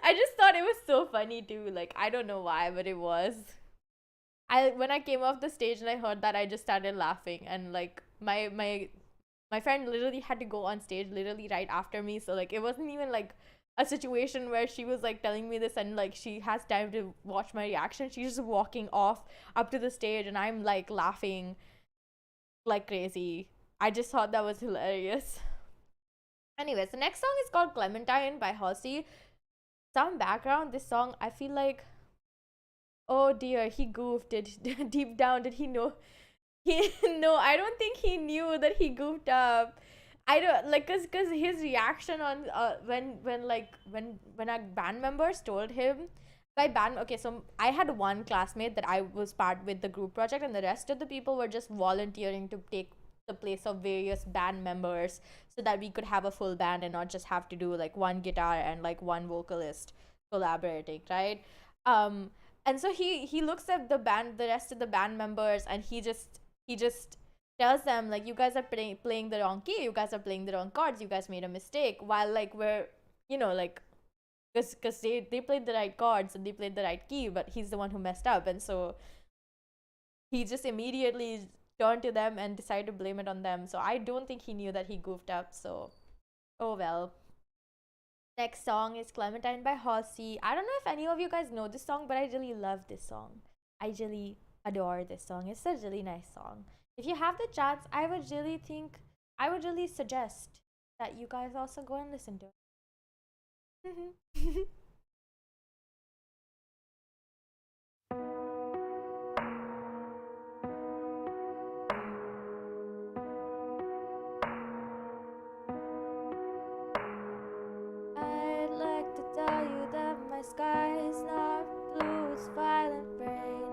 Speaker 1: I just thought it was so funny too. Like, I don't know why, but it was. I When I came off the stage and I heard that, I just started laughing, and like my friend literally had to go on stage literally right after me. So like, it wasn't even like a situation where she was like telling me this and like she has time to watch my reaction. She's just walking off up to the stage, and I'm like laughing like crazy. I just thought that was hilarious. Anyways, the next song is called Clementine by Halsey. Some background, this song, I feel like, oh dear, he goofed it. Deep down, did he know? He No, I don't think he knew that he goofed up. I don't like, cause his reaction on when our band members told him, by band, okay, so I had one classmate that I was part with the group project, and the rest of the people were just volunteering to take the place of various band members so that we could have a full band and not just have to do like one guitar and like one vocalist collaborating, right? um and so he looks at the rest of the band members, and he just tells them like, you guys are playing the wrong key, you guys are playing the wrong chords, you guys made a mistake, while like we're, like, because they played the right chords and they played the right key, but he's the one who messed up. And so he just immediately turned to them and decided to blame it on them. So I don't think he knew that he goofed up. So, oh well. Next song is Clementine by Halsey. I don't know if any of you guys know this song, but I really love this song. I adore this song. It's a really nice song. If you have the chance, I would really suggest that you guys also go and listen to it. I'd like to tell you that my sky is not blue, it's violent rain.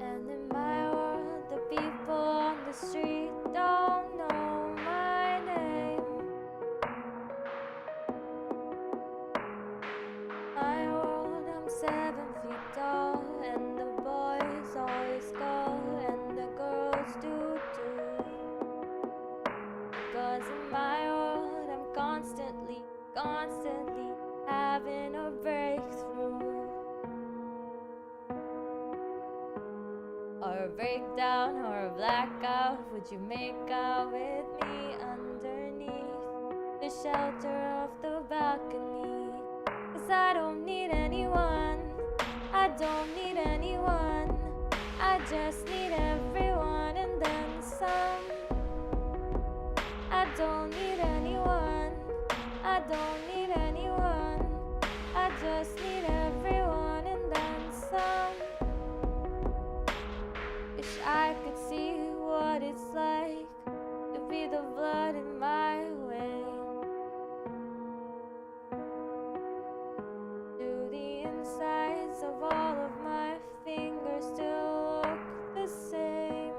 Speaker 1: And in my world, the people on the street don't know my name. My world, I'm 7 feet tall, and the boys always go, and the girls do too. Because in my world, I'm constantly having a breakthrough. Or a breakdown or a blackout. Would you make out with me underneath the shelter of the balcony? 'Cause I don't need anyone, I don't need anyone, I just need everyone and then some. I don't need anyone, I don't need anyone, I just need everyone and then some. Wish I could see what it's like to be the blood in my veins. Do the insides of all of my fingers still look the same?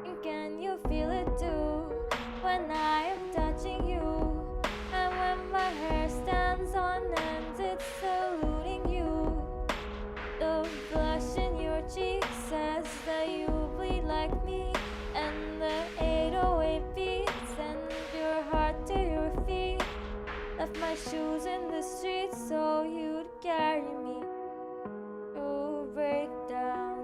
Speaker 1: And can you feel it too when I am touching you? And when my hair stands on end, it's saluting you. The blush in your cheek says that you bleed like me, and the 808 beats send your heart to your feet. Left my shoes in the street so you'd carry me through breakdown.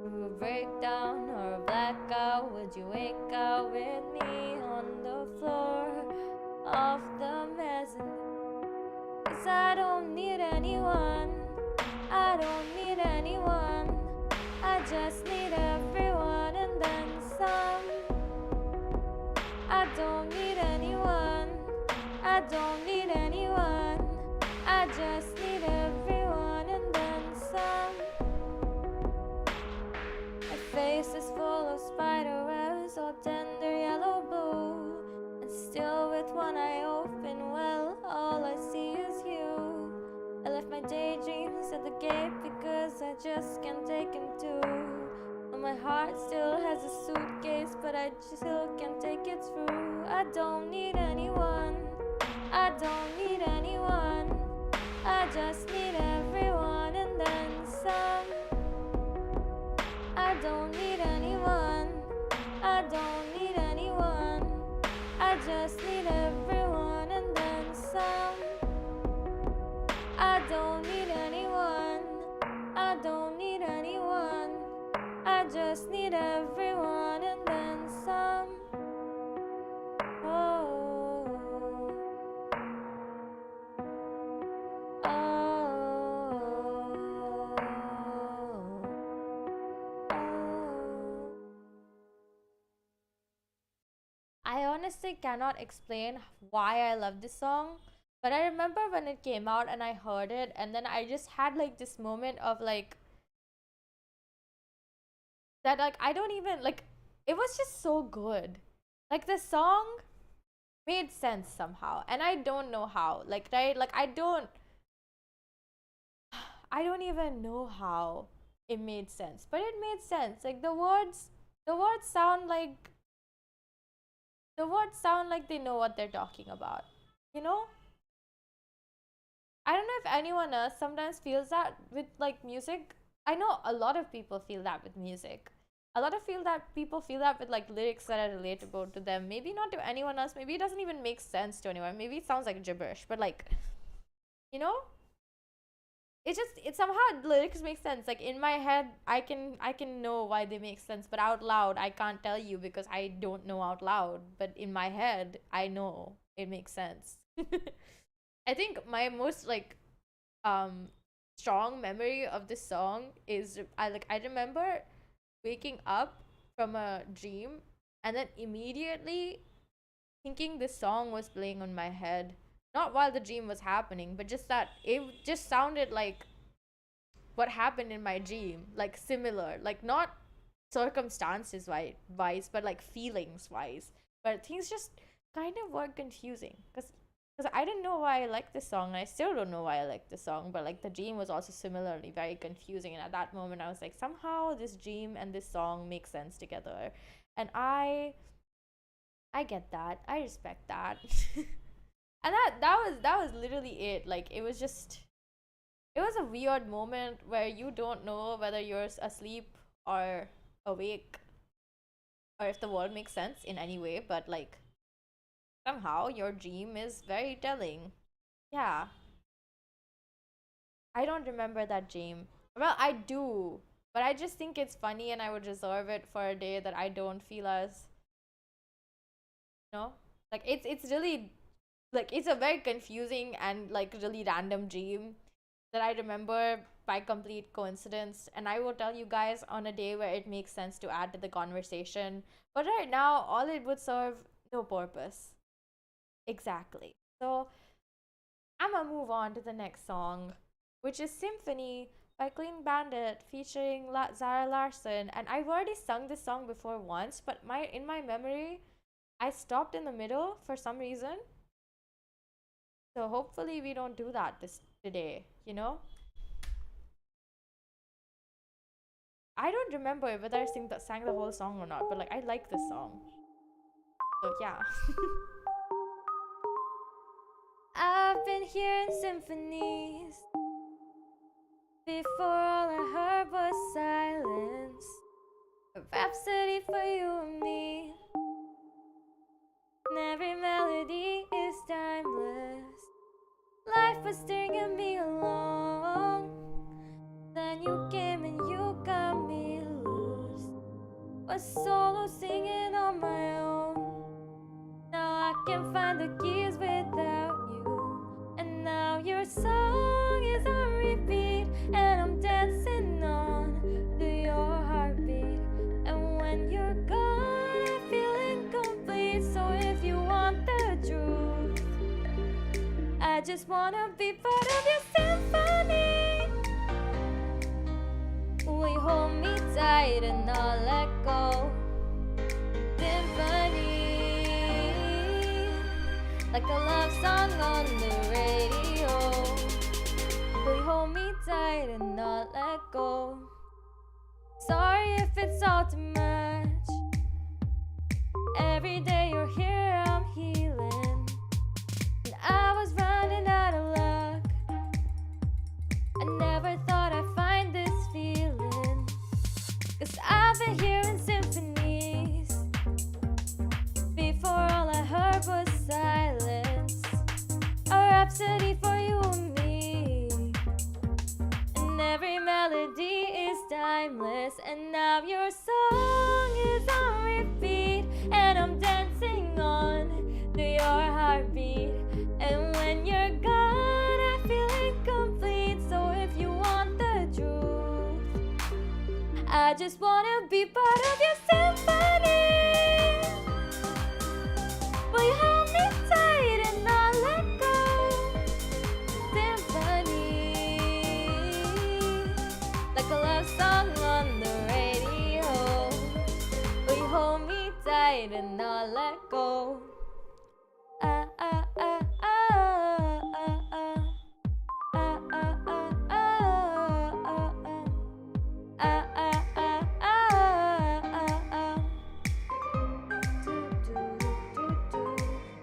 Speaker 1: Through a breakdown or a blackout, would you wake out with me on the floor of the mezzanine? 'Cause I don't need anyone, I don't need anyone, I just need everyone and then some. I don't need anyone, I don't need anyone, I just need everyone and then some. My face is full of spider webs, all tender yellow blue, and still with one eye open, well, all I see is you. I left my daydreams at the gate because I just can't take him too. And my heart still has a suitcase, but I still can't take it through. I don't need anyone, I don't need anyone, I just need everyone and then some. I don't need anyone, I don't need anyone, I just need everyone and then some. I don't need anyone, I don't need anyone, I just need everyone and then some. Oh, oh, oh. I honestly cannot explain why I love this song, but I remember when it came out and I heard it, and then I just had like this moment of like that, like I don't even like it was just so good. Like the song made sense somehow, and I don't know how. Like, right? Like I don't even know how it made sense, but it made sense. Like the words sound like they know what they're talking about. You know? I don't know if anyone else sometimes feels that with like music. I know a lot of people feel that with music. A lot of people feel that with like lyrics that are relatable to them. Maybe not to anyone else. Maybe it doesn't even make sense to anyone. Maybe it sounds like gibberish. But like, you know, it somehow the lyrics make sense. Like in my head, I can know why they make sense, but out loud I can't tell you because I don't know out loud. But in my head, I know it makes sense. I think my most like um strong memory of this song is I remember waking up from a dream and then immediately thinking this song was playing on my head. Not while the dream was happening, but just that it just sounded like what happened in my dream, like similar, like not circumstances wise, but like feelings wise. But things just kind of were confusing because I didn't know why I liked this song, and I still don't know why I like this song. But like the dream was also similarly very confusing, and at that moment I was like, somehow this dream and this song make sense together, and I get that, I respect that. And that was literally it. Like it was a weird moment where you don't know whether you're asleep or awake or if the world makes sense in any way, but like somehow your dream is very telling. Yeah, I don't remember that dream. Well, I do, but I just think it's funny and I would reserve it for a day that I don't feel as, you know, like it's really like it's a very confusing and like really random dream that I remember by complete coincidence, and I will tell you guys on a day where it makes sense to add to the conversation. But right now, all it would serve no purpose. Exactly. So I'm gonna move on to the next song, which is Symphony by Clean Bandit featuring Zara Larsson. And I've already sung this song before once, but in my memory, I stopped in the middle for some reason. So hopefully we don't do that today, you know? I don't remember whether I sang the whole song or not, but like I like this song. So yeah. I've been hearing symphonies. Before all I heard was silence. A rhapsody for you and me. And every melody is timeless. Life was stringing me along. Then you came and you got me loose. Was solo singing on my own. Now I can't find the keys without you. And now your song is on repeat, and I'm dancing on to your heartbeat. And when you're gone, I feel incomplete. So if you want the truth, I just wanna be part of your symphony. Will you hold me tight and not let go? Symphony, like a love song on the radio. Will you hold me tight and not let go? Sorry if it's all too much. Every day you're here, I'm healing. And I was running out of luck. I never thought I'd find this feeling. 'Cause I've been hearing symphonies. Before all I heard was silence. A rhapsody for you and me. And every melody is timeless. And now your song is on repeat, and I'm dancing on to your heartbeat. And when you're gone, I feel incomplete. So if you want the truth, I just wanna be part of your symphony. Will you hold me tight and not let go? Symphony, like a love song on the radio. Will you hold me tight and not let go? Ah, ah, ah, ah, ah, ah. Ah, ah, ah, ah, ah, ah. Ah, ah, ah, ah, ah, ah.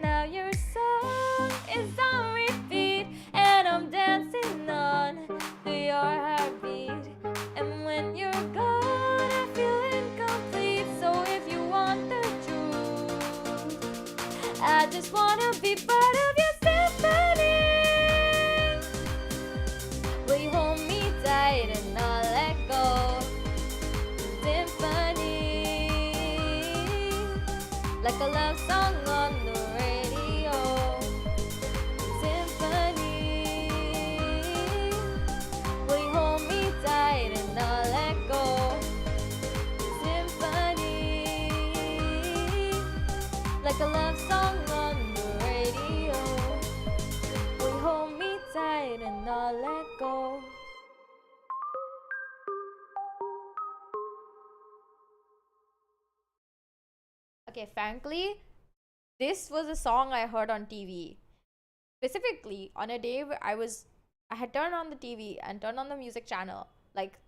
Speaker 1: Now your song is on repeat, and I'm dancing on to your heartbeat. And when you're gone, I feel incomplete. So if you want the truth, I just wanna be part of your symphony. Will you hold like a love song on the radio. Symphony, will you hold me tight and not let go? Symphony, like a love song on the radio. Will you hold me tight and not let go? Okay, frankly, this was a song I heard on TV. Specifically, on a day where I had turned on the TV and turned on the music channel, like,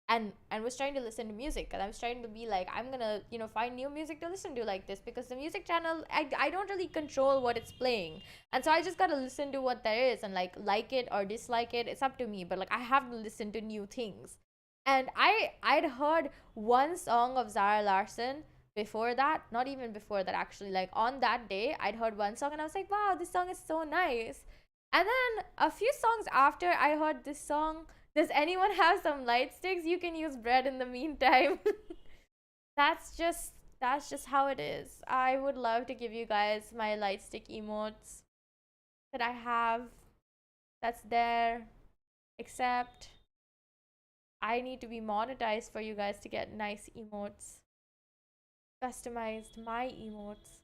Speaker 1: and was trying to listen to music, and I was trying to be like, I'm gonna, find new music to listen to like this, because the music channel, I don't really control what it's playing, and so I just gotta listen to what there is, and like it or dislike it, it's up to me, but like I have to listen to new things. And I'd heard one song of Zara Larsson before that, not even before that actually, like on that day I'd heard one song and I was like, wow, this song is so nice. And then a few songs after I heard this song, does anyone have some light sticks? You can use bread in the meantime. That's just how it is. I would love to give you guys my light stick emotes that I have, that's there, except I need to be monetized for you guys to get nice emotes. Customized my emotes.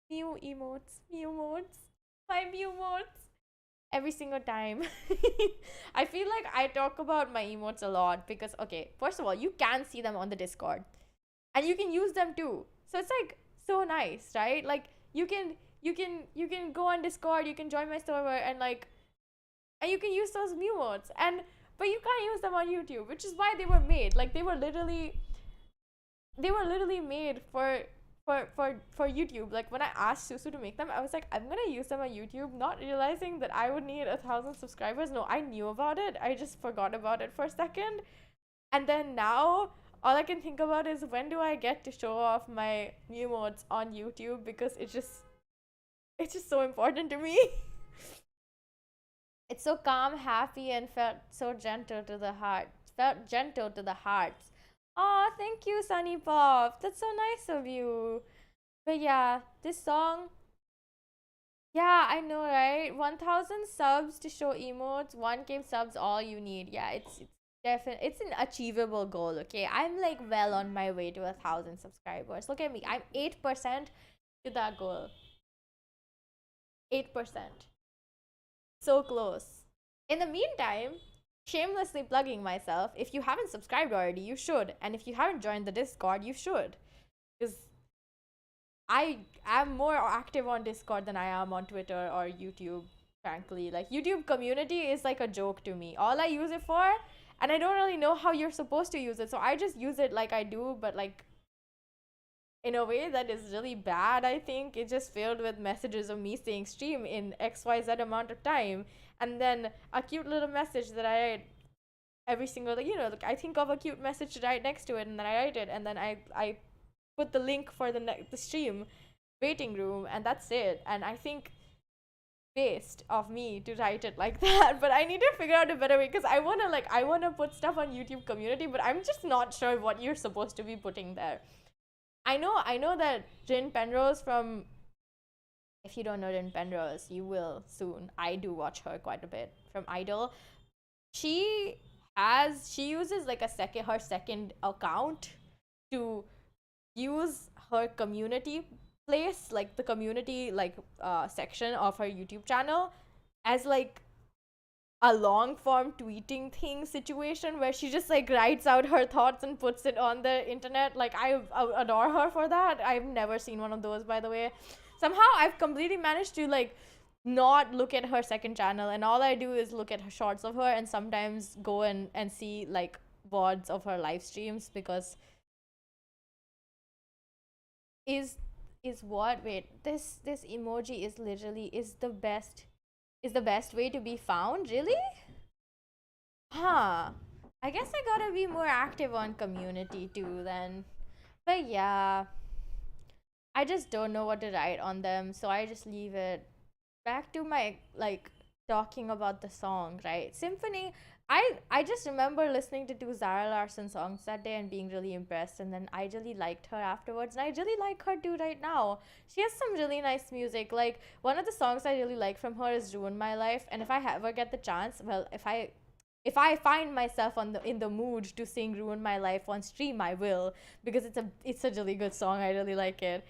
Speaker 1: New emotes. Mew emotes. My Mew emotes. Every single time. I feel like I talk about my emotes a lot because, okay, first of all, you can see them on the Discord. And you can use them too. So it's like so nice, right? Like you can go on Discord, you can join my server, and you can use those Mew emotes. But you can't use them on YouTube, which is why they were made. Like they were literally made for YouTube. Like when I asked Susu to make them, I was like, I'm gonna use them on YouTube, not realizing that I would need 1,000 subscribers. No, I knew about it, I just forgot about it for a second. And then now all I can think about is, when do I get to show off my new mods on YouTube, because it's just so important to me. It's so calm, happy, and felt so gentle to the heart. Felt gentle to the hearts. Oh, thank you, Sunny Pop. That's so nice of you. But yeah, this song. Yeah, I know, right? 1,000 subs to show emotes. 1K subs, all you need. Yeah, it's definitely, it's an achievable goal. Okay, I'm like well on my way to 1,000 subscribers. Look at me. I'm 8% to that goal. 8%. So close. In the meantime, shamelessly plugging myself, if you haven't subscribed already, you should. And if you haven't joined the Discord, you should. Because I am more active on Discord than I am on Twitter or YouTube, frankly. Like, YouTube community is like a joke to me. All I use it for, and I don't really know how you're supposed to use it, so I just use it like I do, but like in a way that is really bad. I think it's just filled with messages of me saying stream in XYZ amount of time, and then a cute little message that I write every single, like, like I think of a cute message to write next to it, and then I write it, and then I put the link for the stream waiting room, and that's it. And I think based of me to write it like that, but I need to figure out a better way, because I want to put stuff on YouTube community, but I'm just not sure what you're supposed to be putting there. I know that Rin Penrose from, if you don't know Rin Penrose, you will soon. I do watch her quite a bit, from Idol. She uses like her second account to use her community place, like the community section of her YouTube channel, as like a long form tweeting thing situation, where she just like writes out her thoughts and puts it on the internet. Like, I adore her for that. I've never seen one of those, by the way. Somehow I've completely managed to like not look at her second channel, and all I do is look at her shorts of her, and sometimes go and see like VODs of her live streams, because is what, wait, this emoji is literally is the best way to be found, really? Huh. I guess I gotta be more active on community too then. But yeah, I just don't know what to write on them, so I just leave it. Back to my like talking about the song, right? Symphony, I just remember listening to two Zara Larsson songs that day and being really impressed, and then I really liked her afterwards, and I really like her too right now. She has some really nice music. Like one of the songs I really like from her is "Ruin My Life," and if I ever get the chance, well, if I find myself on the in the mood to sing "Ruin My Life" on stream, I will, because it's a really good song. I really like it.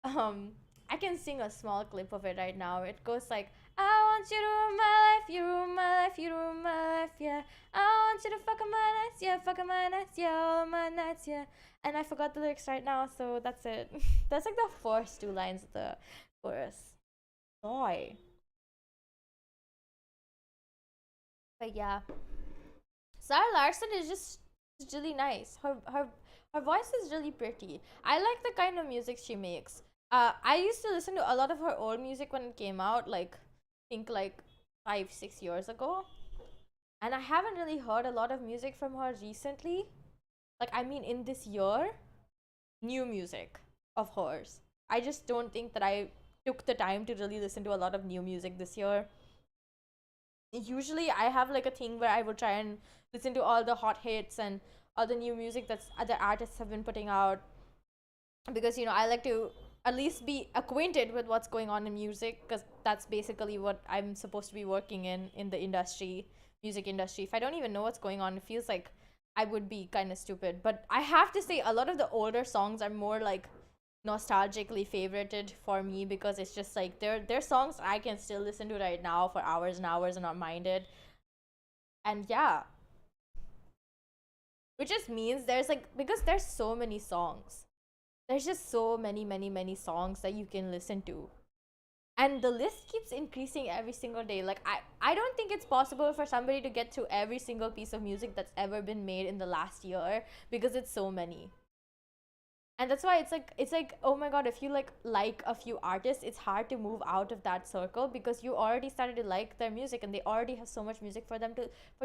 Speaker 1: um I can sing a small clip of it right now. It goes like, I want you to ruin my life, you ruin my life, you ruin my life, yeah. I want you to fuck up my nights, yeah, fuck up my nights, yeah, all my nights, yeah. And I forgot the lyrics right now, so that's it. That's like the first two lines of the chorus. Boy. But yeah. Sarah Larson is just really nice. Her voice is really pretty. I like the kind of music she makes. I used to listen to a lot of her old music when it came out, like think like 5 6 years ago, and I haven't really heard a lot of music from her recently. Like I mean, in this year, new music of hers. I just don't think that I took the time to really listen to a lot of new music this year. Usually I have like a thing where I will try and listen to all the hot hits and all the new music that's other artists have been putting out, because I like to at least be acquainted with what's going on in music, because that's basically what I'm supposed to be working in the industry, music industry. If I don't even know what's going on, it feels like I would be kind of stupid. But I have to say, a lot of the older songs are more like nostalgically favorited for me, because it's just like they're songs I can still listen to right now for hours and hours and not mind it. And yeah, which just means there's like, because there's so many songs, there's just so many songs that you can listen to, and the list keeps increasing every single day. Like I don't think it's possible for somebody to get through every single piece of music that's ever been made in the last year, because it's so many. And that's why it's like, oh my god, if you like a few artists, it's hard to move out of that circle, because you already started to like their music and they already have so much music for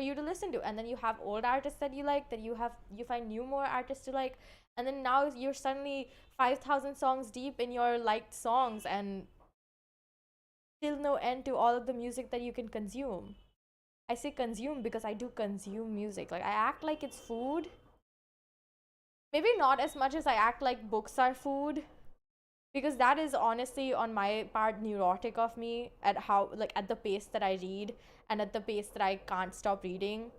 Speaker 1: you to listen to. And then you have old artists that you like, that you find new more artists to like, and then now you're suddenly 5,000 songs deep in your liked songs, and still no end to all of the music that you can consume. I say consume because I do consume music. Like I act like it's food. Maybe not as much as I act like books are food, because that is honestly on my part neurotic of me, at how, like, at the pace that I read and at the pace that I can't stop reading.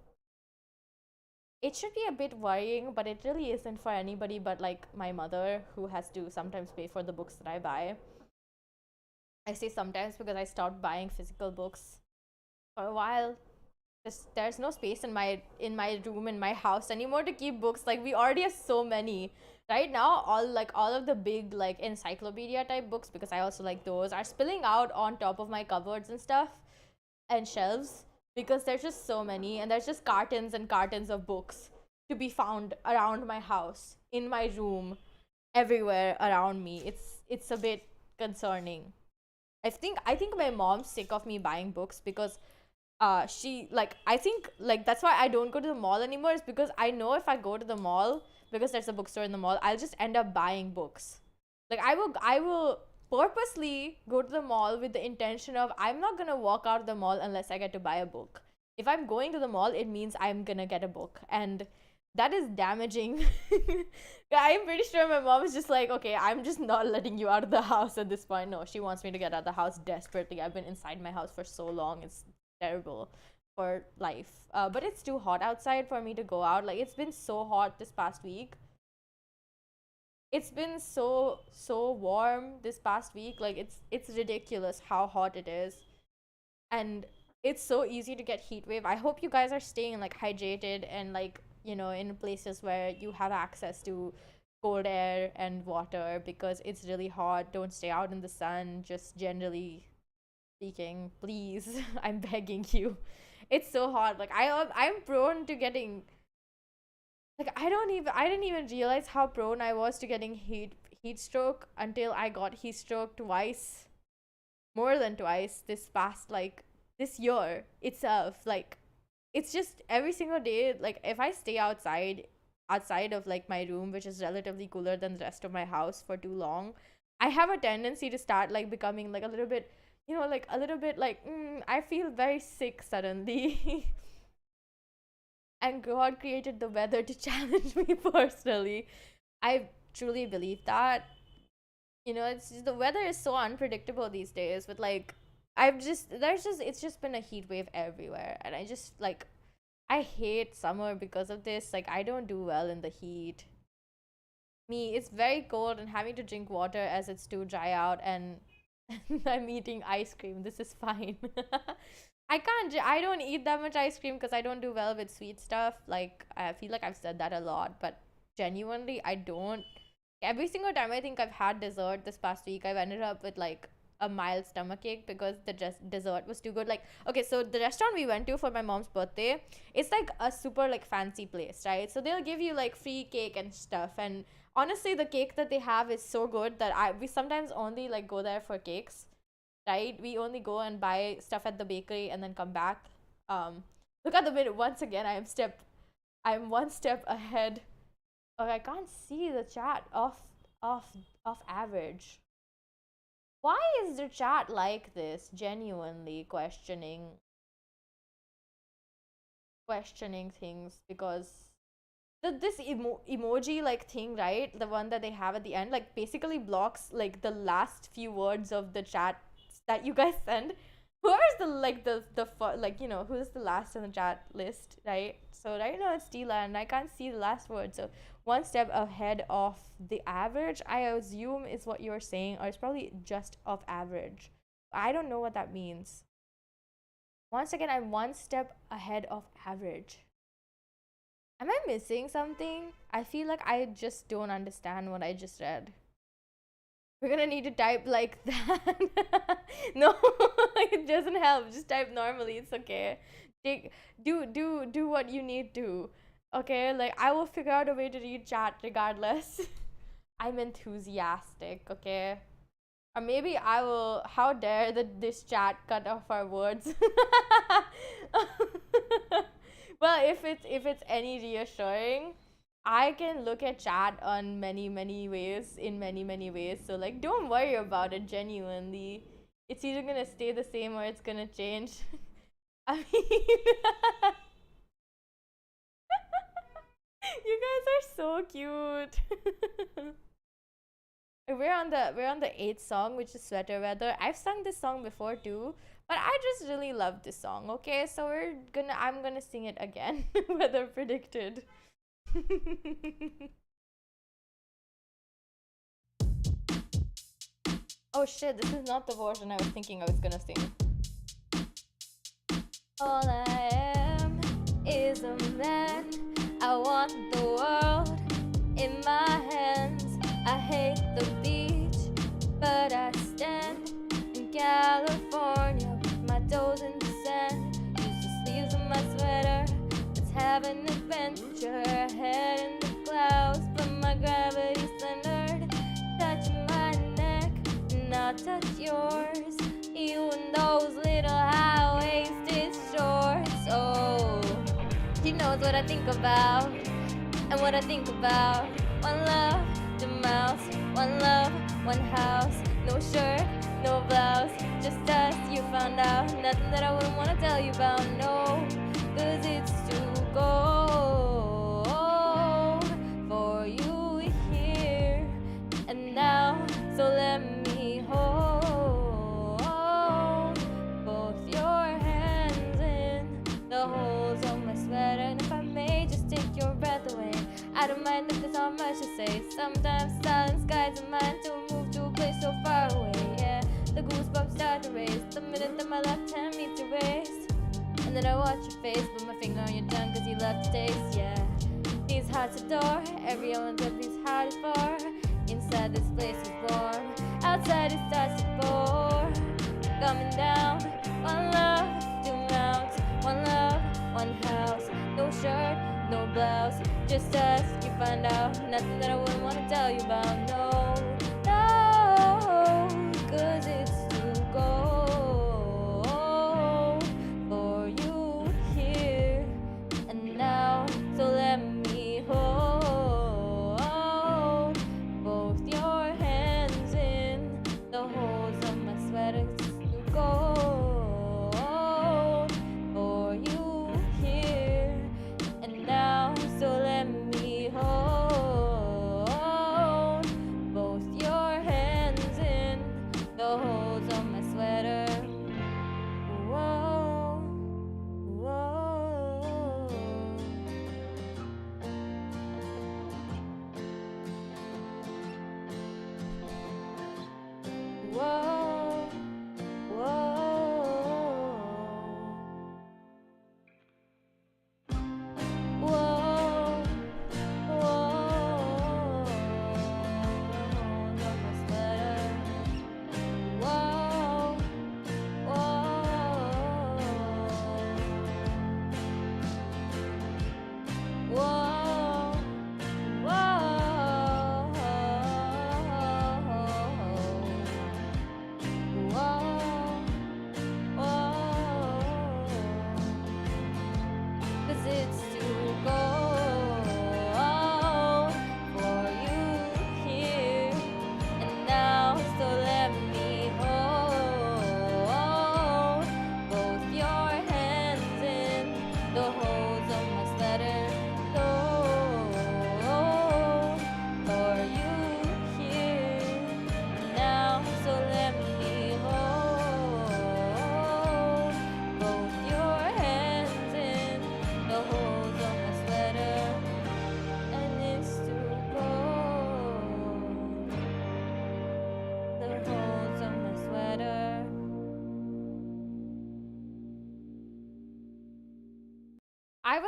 Speaker 1: It should be a bit worrying, but it really isn't for anybody but like my mother, who has to sometimes pay for the books that I buy. I say sometimes because I stopped buying physical books for a while. There's no space in my room, in my house anymore, to keep books. Like we already have so many right now. All of the big like encyclopedia type books, because I also like those, are spilling out on top of my cupboards and stuff and shelves, because there's just so many, and there's just cartons and cartons of books to be found around my house, in my room, everywhere around me. It's a bit concerning. I think my mom's sick of me buying books, because she, like, I think like that's why I don't go to the mall anymore, is because I know if I go to the mall, because there's a bookstore in the mall, I'll just end up buying books. Like I will purposely go to the mall with the intention of, I'm not gonna walk out of the mall unless I get to buy a book. If I'm going to the mall, it means I'm gonna get a book, and that is damaging. I'm pretty sure my mom is just like, okay, I'm just not letting you out of the house at this point. No, she wants me to get out of the house desperately. I've been inside my house for so long. It's terrible for life. But it's too hot outside for me to go out. Like it's been so hot this past week. It's been so warm this past week. Like it's ridiculous how hot it is. And it's so easy to get heat wave. I hope you guys are staying like hydrated and like, in places where you have access to cold air and water, because it's really hot. Don't stay out in the sun, just generally speaking, please. I'm begging you. It's so hot. Like I'm prone to getting, like, I didn't even realize how prone I was to getting heat stroke until I got heat stroke twice, more than twice, this past, like, this year itself. Like it's just every single day, like if I stay outside of like my room, which is relatively cooler than the rest of my house, for too long, I have a tendency to start like becoming like a little bit, like a little bit like, I feel very sick suddenly. and God created the weather to challenge me personally. I truly believe that. You know, it's just, the weather is so unpredictable these days. But like, it's just been a heat wave everywhere, and I just like I hate summer because of this. Like, I don't do well in the heat. Me, it's very cold and having to drink water as it's too dry out, and I'm eating ice cream. This is fine. I don't eat that much ice cream because I don't do well with sweet stuff. Like, I feel like I've said that a lot, but genuinely, I don't. Every single time I think I've had dessert this past week, I've ended up with like a mild stomachache because the dessert was too good. Like, okay, so the restaurant we went to for my mom's birthday, it's like a super like fancy place, right? So they'll give you like free cake and stuff, and honestly the cake that they have is so good that we sometimes only like go there for cakes, right? We only go and buy stuff at the bakery and then come back. Look at the minute. Once again, I'm one step ahead. Oh, I can't see the chat off average. Why is the chat like this? Genuinely questioning things, because this emoji like thing, right? The one that they have at the end, like basically blocks like the last few words of the chat that you guys send. Whoever's the like the like, you know, who's the last in the chat list, right? So right now it's Tila, and I can't see the last word. So one step ahead of the average, I assume is what you're saying, or it's probably just of average. I don't know what that means. Once again, I'm one step ahead of average. Am I missing something? I feel like I just don't understand what I just read. We're gonna need to type like that. No, it doesn't help. Just type normally. It's okay. Do what you need to. Okay, like I will figure out a way to read chat regardless. I'm enthusiastic. Okay, or maybe I will. How dare this chat cut off our words? Well, if it's any reassuring, I can look at chat on many ways, in many ways. So like, don't worry about it. Genuinely, it's either gonna stay the same or it's gonna change. I mean, you guys are so cute. We're on the 8th song, which is Sweater Weather. I've sung this song before too, but I just really love this song. Okay, so I'm gonna sing it again. Weather predicted. Oh shit, this is not the version I was thinking I was gonna sing. All I am is a man. I want the world in my hands. I hate the beach, but I stand in California with my toes in the sand. Use the sleeves of my sweater. Let's have an adventure. Head in the clouds, but my gravity's centered. Touch my neck, and I'll touch yours. You and those little high-waisted shorts. Oh, she knows what I think about, and what I think about. One love, the mouse. One love, one house. No shirt, no blouse. Just us, you found out. Nothing that I wouldn't want to tell you about, no. Cause it's too cold for you here and now. So let me hold both your hands in the holes of my sweater. And if I may just take your breath away, I don't mind if there's not much to say. Sometimes silent skies are mine to move to a place so far away. Yeah, the goosebumps start to race the minute that my left hand meets your waist. And then I watch your face, put my finger on your tongue cause you love to taste, yeah. These hearts adore, every element of these hearts is for. Inside this place is warm, outside it starts to pour. Coming down, one love, two mounts. One love, one house. No shirt, no blouse. Just us, you find out. Nothing that I wouldn't want to tell you about, no. No, cause it's too cold for you here and now. So let me hold both your hands in the holes of my sweater. It's too cold for you here and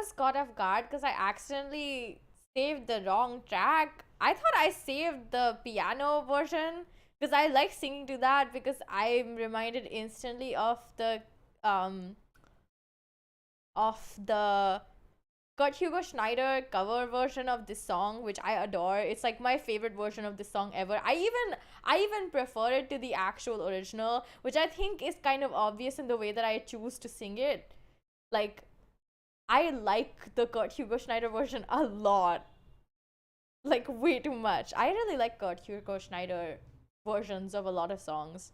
Speaker 1: was caught off guard because I accidentally saved the wrong track. I thought I saved the piano version because I like singing to that because I'm reminded instantly um of the Kurt Hugo Schneider cover version of this song, which I adore. It's like my favorite version of this song ever. I even prefer it to the actual original, which I think is kind of obvious in the way that I choose to sing it. Like, I like the Kurt Hugo Schneider version a lot. Like, way too much. I really like Kurt Hugo Schneider versions of a lot of songs.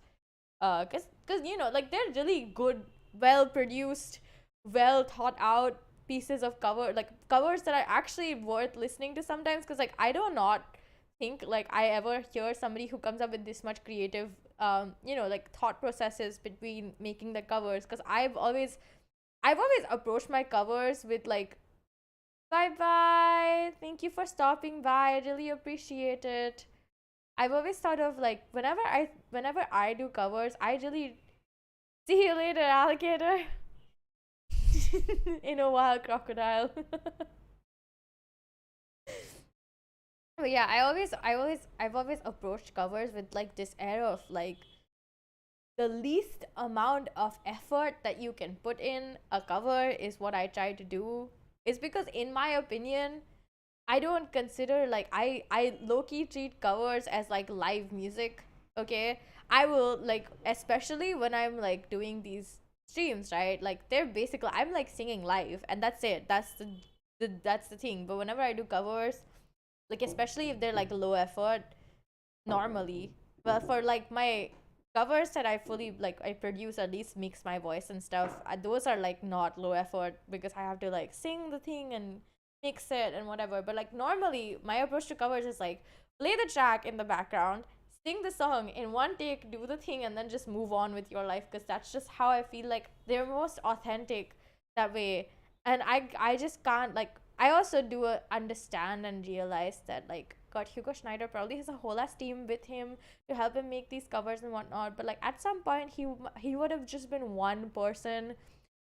Speaker 1: Cause you know, like, they're really good, well produced, well thought out pieces of covers that are actually worth listening to sometimes. Because like, I do not think like I ever hear somebody who comes up with this much creative like thought processes between making the covers. Because I've always approached my covers with like, bye bye, thank you for stopping by, I really appreciate it. I've always thought of like, whenever I do covers, I really, see you later, alligator. In a wild crocodile. But yeah, I've always approached covers with like this air of like, the least amount of effort that you can put in a cover is what I try to do. It's because in my opinion, I don't consider like, I low key treat covers as like live music. Okay, I will like, especially when I'm like doing these streams, right? Like, they're basically, I'm like singing live, and that's it. That's the thing. But whenever I do covers, like especially if they're like low effort, normally, well, for like my covers that I fully like, I produce, at least mix my voice and stuff, those are like not low effort because I have to like sing the thing and mix it and whatever. But like, normally my approach to covers is like, play the track in the background, sing the song in one take, do the thing, and then just move on with your life, because that's just how I feel like they're most authentic that way. And I just can't like, I also do understand and realize that like, God, Hugo Schneider probably has a whole ass team with him to help him make these covers and whatnot. But like, at some point, he would have just been one person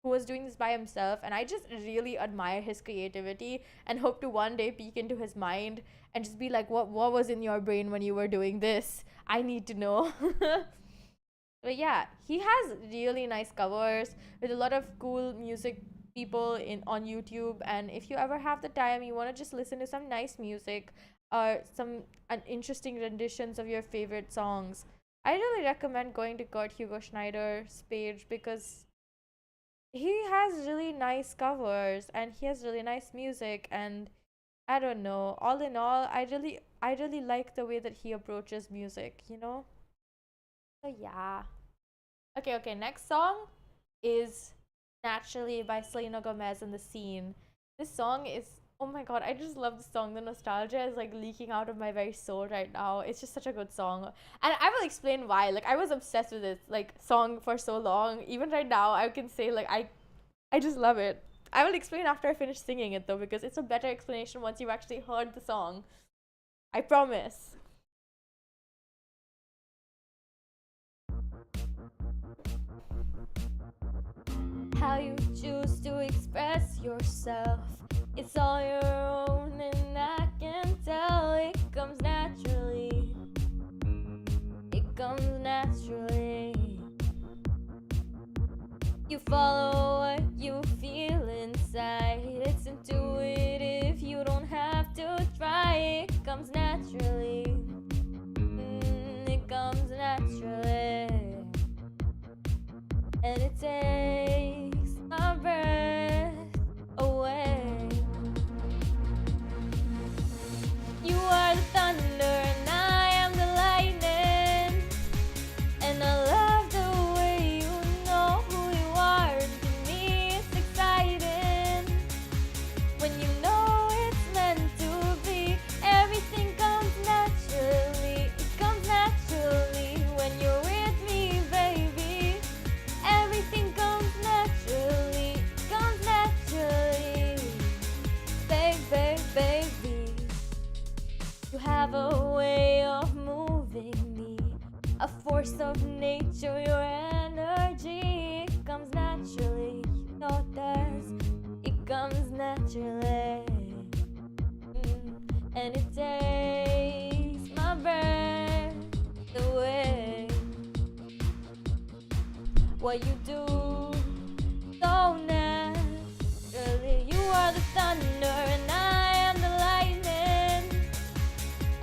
Speaker 1: who was doing this by himself, and I just really admire his creativity and hope to one day peek into his mind and just be like, what was in your brain when you were doing this? I need to know. But yeah, he has really nice covers with a lot of cool music people in on YouTube. And if you ever have the time, you want to just listen to some nice music or some interesting renditions of your favorite songs, I really recommend going to Kurt Hugo Schneider's page, because he has really nice covers and he has really nice music. And I don't know, all in all, I really like the way that he approaches music. So yeah. Okay, next song is Naturally by Selena Gomez and The Scene. This song is, oh my god, I just love this song. The nostalgia is like leaking out of my very soul right now. It's just such a good song. And I will explain why. Like, I was obsessed with this like song for so long. Even right now, I can say like, I just love it. I will explain after I finish singing it though, because it's a better explanation once you've actually heard the song. I promise. How you choose to express yourself, it's all your own, and I can tell it comes naturally. It comes naturally. You follow what you feel inside. It's intuitive, you don't have to try. It comes naturally. It comes naturally. And it takes my breath away. You are the thunder and I am the lightning. And I love the way you know who you are. To me it's exciting when you know it's meant to be. Everything comes naturally. It comes naturally when you're with me, baby. Everything comes naturally. It comes naturally. Baby, you have a way of moving me, a force of nature, your energy. It comes naturally, you know it does. It comes naturally. and it takes my breath away. What you do so naturally. You are the thunder and I am the lightning,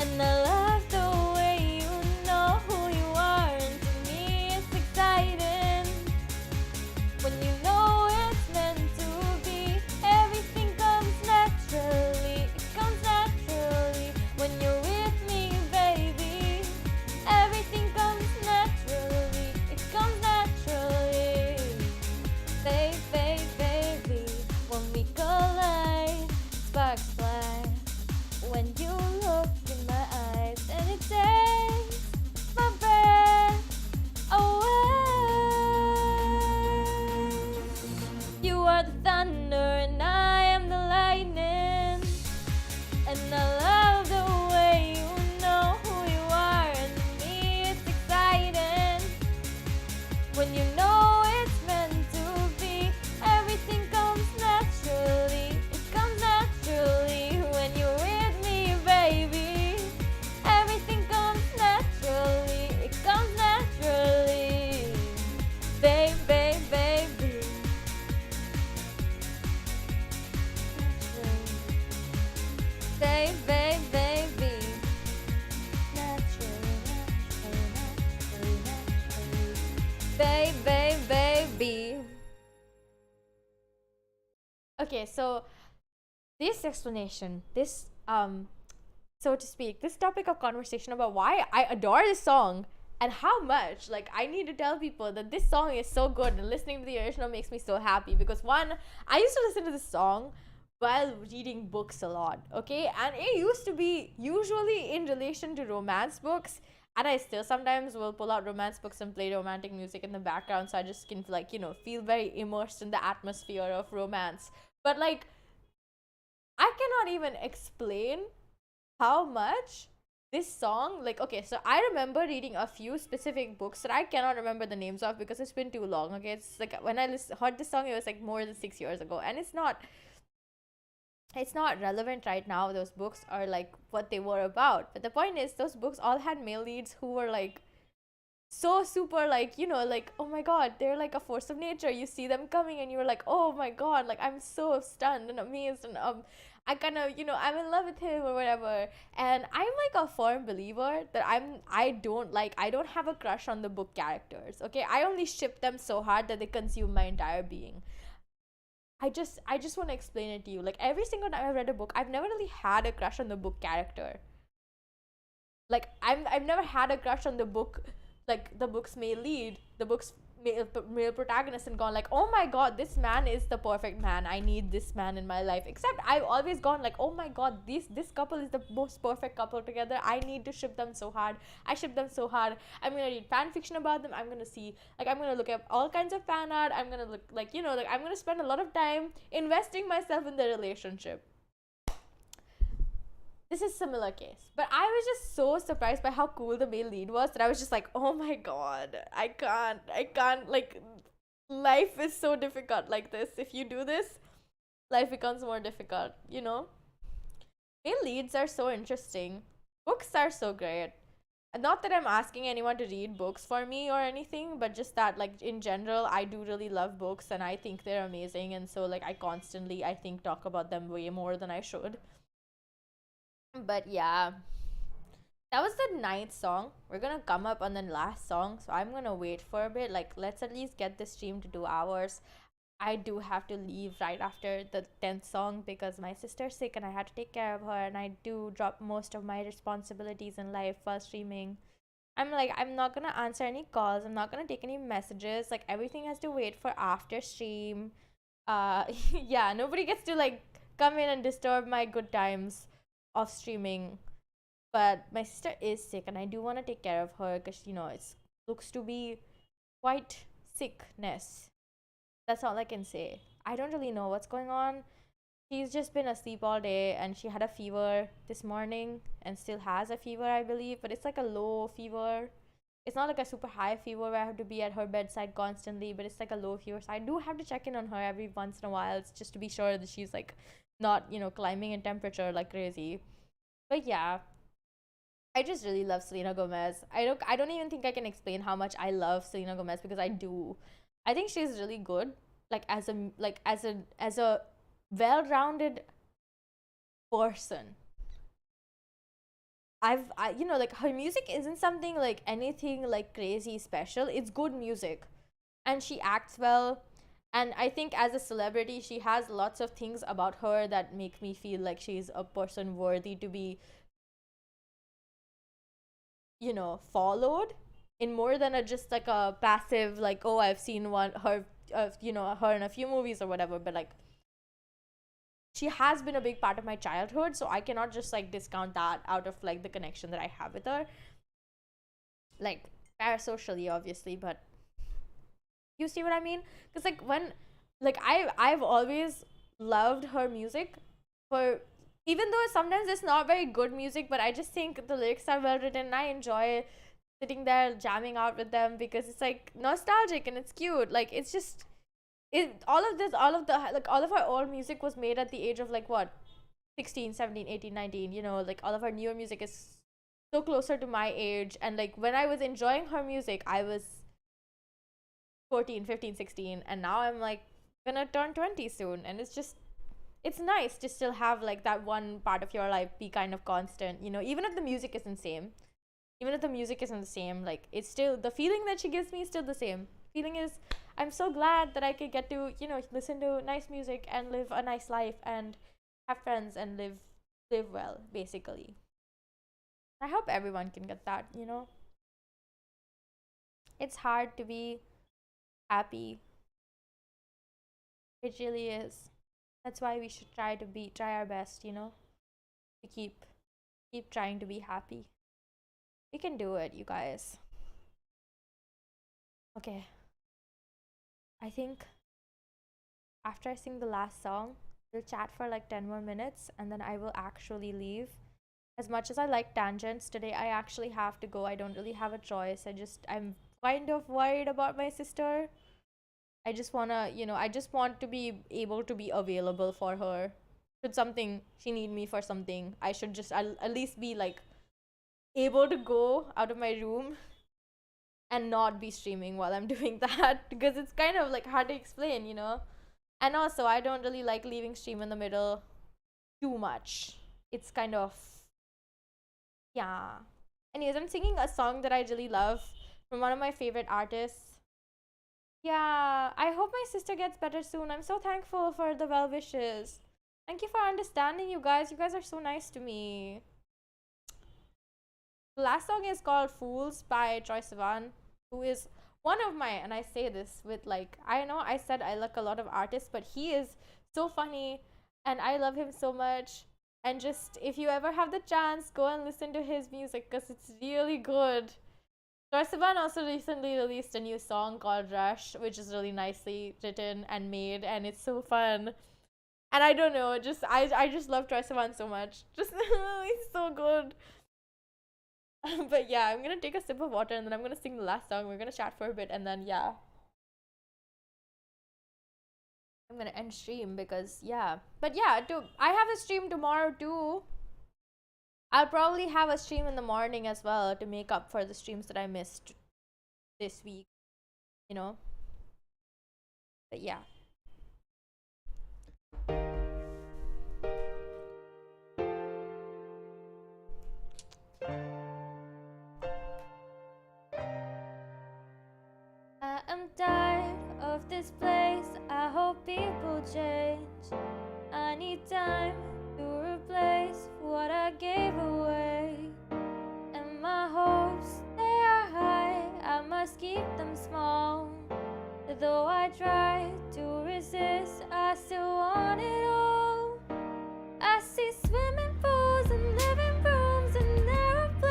Speaker 1: and I love the way you know who you are, and to me it's exciting when you know it's meant to be. Everything comes naturally, it comes naturally when you're with me, baby. Everything comes naturally, it comes naturally. Baby, baby, when we collide, sparks fly when you look in my eyes, and it takes my breath away. You are the thunder and I am the lightning, and I love the way you know who you are, and to me it's exciting when you know it's meant to be. Everything comes naturally, it comes naturally when you're with me, baby. Everything comes naturally, it comes naturally. Baby, baby. Baby, baby. Naturally, naturally, naturally. Baby, baby. Okay, so this explanation, this so to speak, this topic of conversation about why I adore this song and how much, like, I need to tell people that this song is so good, and listening to the original makes me so happy because, one, I used to listen to this song while reading books a lot, okay, and it used to be usually in relation to romance books, and I still sometimes will pull out romance books and play romantic music in the background, so I just can, like, feel very immersed in the atmosphere of romance. But, like, I cannot even explain how much this song, like, okay, so I remember reading a few specific books that I cannot remember the names of because it's been too long, okay? It's like when I heard this song, it was like more than 6 years ago, and it's not relevant right now. Those books are like what they were about, but the point is, those books all had male leads who were like so super, like, like, oh my god, they're like a force of nature. You see them coming and you're like, oh my god, like, I'm so stunned and amazed, and I kind of, I'm in love with him or whatever. And I'm like a firm believer that I don't have a crush on the book characters, okay? I only ship them so hard that they consume my entire being. I just want to explain it to you. Like, every single time I've read a book, I've never really had a crush on the book character. Like, I've never had a crush on the book, like the book's male lead, the book's male protagonist, and gone like, oh my god, this man is the perfect man. I need this man in my life. Except I've always gone like, oh my god, this couple is the most perfect couple together. I need to ship them so hard. I ship them so hard. I'm gonna read fan fiction about them. I'm gonna see, like, I'm gonna look at all kinds of fan art. I'm gonna look, like, like, I'm gonna spend a lot of time investing myself in the relationship. This is similar case, but I was just so surprised by how cool the male lead was that I was just like, oh my god, I can't, like, life is so difficult like this. If you do this, life becomes more difficult. Male leads are so interesting. Books are so great. And not that I'm asking anyone to read books for me or anything, but just that, like, in general, I do really love books and I think they're amazing, and so, like, I constantly, I think, talk about them way more than I should. But yeah, that was the 9th song. We're gonna come up on the last song, so I'm gonna wait for a bit. Like, let's at least get this stream to 2 hours. I do have to leave right after the 10th song because my sister's sick and I had to take care of her, and I do drop most of my responsibilities in life while streaming. I'm like, I'm not gonna answer any calls, I'm not gonna take any messages, like, everything has to wait for after stream. Yeah, nobody gets to, like, come in and disturb my good times of streaming. But my sister is sick and I do want to take care of her because, it looks to be quite sickness. That's all I can say. I don't really know what's going on. She's just been asleep all day and she had a fever this morning and still has a fever, I believe, but it's like a low fever. It's not like a super high fever where I have to be at her bedside constantly, but it's like a low fever. So I do have to check in on her every once in a while just to be sure that she's, like, not, climbing in temperature like crazy. But yeah, I just really love Selena Gomez. I don't even think I can explain how much I love Selena Gomez because I do. I think she's really good. Like as a well-rounded person. Like her music isn't something like anything like crazy special. It's good music. And she acts well. And I think as a celebrity, she has lots of things about her that make me feel like she's a person worthy to be, followed in more than a just like a passive like, oh, I've seen her in a few movies or whatever, but like she has been a big part of my childhood, so I cannot just like discount that out of like the connection that I have with her. Like parasocially obviously, but you see what I mean? Because like when like I've always loved her music for, even though sometimes it's not very good music, but I just think the lyrics are well written and I enjoy sitting there jamming out with them because it's like nostalgic and it's cute. Like it's just all of our old music was made at the age of like what, 16, 17, 18, 19, like all of our newer music is so closer to my age. And like when I was enjoying her music, I was 14, 15, 16, and now I'm like gonna turn 20 soon, and it's nice to still have like that one part of your life be kind of constant, even if the music isn't same. Even if the music isn't the same, like it's still the feeling that she gives me is still the same. Feeling is I'm so glad that I could get to, listen to nice music and live a nice life and have friends and live well, basically. I hope everyone can get that. It's hard to be happy. It really is. That's why we should try our best, to keep trying to be happy. We can do it, you guys. Okay. I think after I sing the last song, we'll chat for like 10 more minutes and then I will actually leave. As much as I like tangents, today I actually have to go. I don't really have a choice. I'm kind of worried about my sister. I just want to be able to be available for her. Should something, she need me for something, I should just, I'll at least be like able to go out of my room and not be streaming while I'm doing that because it's kind of like hard to explain. And also, I don't really like leaving stream in the middle too much. It's kind of, yeah. Anyways, I'm singing a song that I really love from one of my favorite artists. Yeah, I hope my sister gets better soon. I'm so thankful for the well wishes. Thank you for understanding, you guys. You guys are so nice to me. The last song is called Fools by Troye Sivan, who is one of my, and I say this with like, I know I said I like a lot of artists, but he is so funny and I love him so much. And just, if you ever have the chance, go and listen to his music because it's really good. Troye Sivan also recently released a new song called Rush, which is really nicely written and made, and it's so fun. And I don't know, I just love Troye Sivan so much. Just he's so good. But yeah, I'm gonna take a sip of water and then I'm gonna sing the last song. We're gonna chat for a bit and then yeah, I'm gonna end stream because yeah. But yeah, I have a stream tomorrow too. I'll probably have a stream in the morning as well to make up for the streams that I missed this week, you know. But yeah. I am tired of this place. I hope people change. I need time to replace what I gave away. And my hopes, they are high. I must keep them small. Though I try to resist, I still want it all. I see swimming pools and living rooms and airplanes.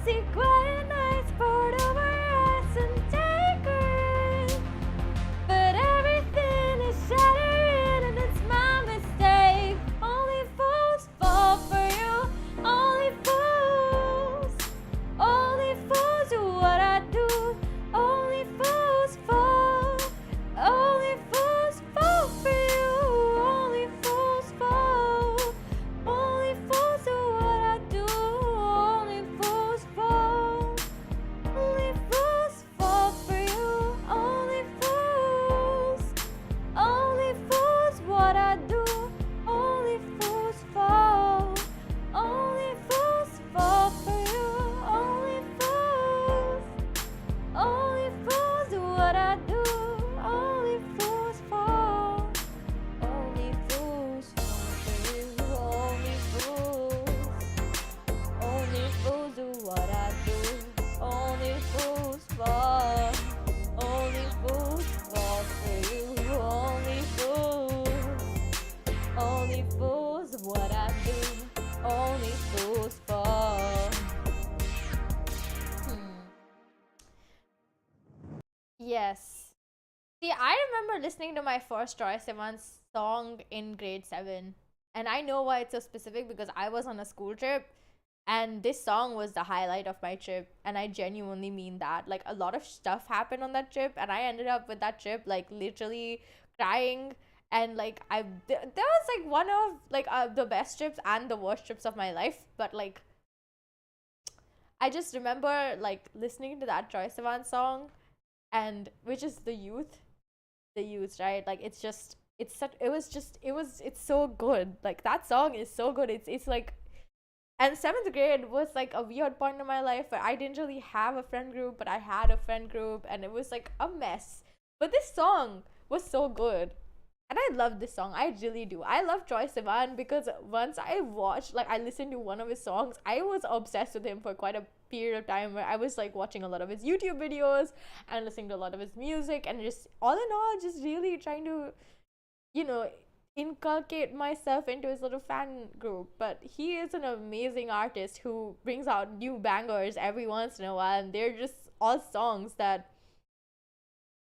Speaker 1: see quiet nights poured over us and taken. But everything is shattering and it's my mistake. Only fools fall for you. Only fools. Only fools do what I do. Only fools fall. Only fools fall for you. Only fools fall. Only fools do what I do. Only fools fall. Only fools fall for you. Only fools. Only fools what I do. Only fools fall. Only fools fall for you. Only fools. Only fools do what I do. Only fools fall. Only fools fall for you. Only fools. Only fools do what I do. Only fools fall. Only fools fall for you. Only fools. Only fools what I do. Only fools fall. Yes. See, I remember listening to my first Troye Sivan song in grade 7. And I know why it's so specific because I was on a school trip and this song was the highlight of my trip. And I genuinely mean that. Like, a lot of stuff happened on that trip and I ended up with that trip, like, literally crying. And, like, that was, like, one of, like, the best trips and the worst trips of my life. But, like, I just remember, like, listening to that Troye Sivan song and which is the youth, right? Like, it's just it's such it's so good. Like, that song is so good. It's like, and 7th grade was like a weird point in my life where I didn't really have a friend group, but I had a friend group and it was like a mess. But this song was so good. And I love this song. I really do. I love Troye Sivan because once I listened to one of his songs, I was obsessed with him for quite a period of time where I was like watching a lot of his YouTube videos and listening to a lot of his music and just all in all just really trying to, inculcate myself into his little fan group. But he is an amazing artist who brings out new bangers every once in a while and they're just all songs that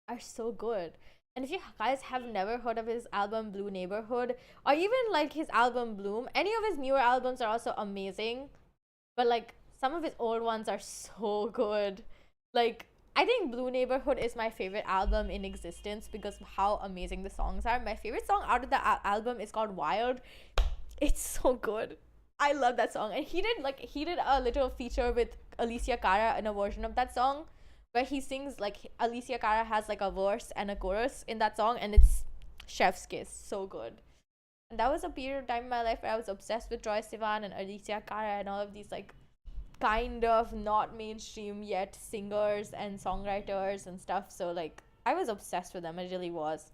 Speaker 1: are so good. And if you guys have never heard of his album Blue Neighborhood or even like his album Bloom, any of his newer albums are also amazing. But like some of his old ones are so good. Like, I think Blue Neighborhood is my favorite album in existence because of how amazing the songs are. My favorite song out of the album is called Wild. It's so good. I love that song. And he did a little feature with Alicia Cara in a version of that song where he sings, like, Alicia Cara has like a verse and a chorus in that song and it's chef's kiss. So good. And that was a period of time in my life where I was obsessed with Troye Sivan and Alicia Cara and all of these like kind of not mainstream yet singers and songwriters and stuff. So like I was obsessed with them. I really was.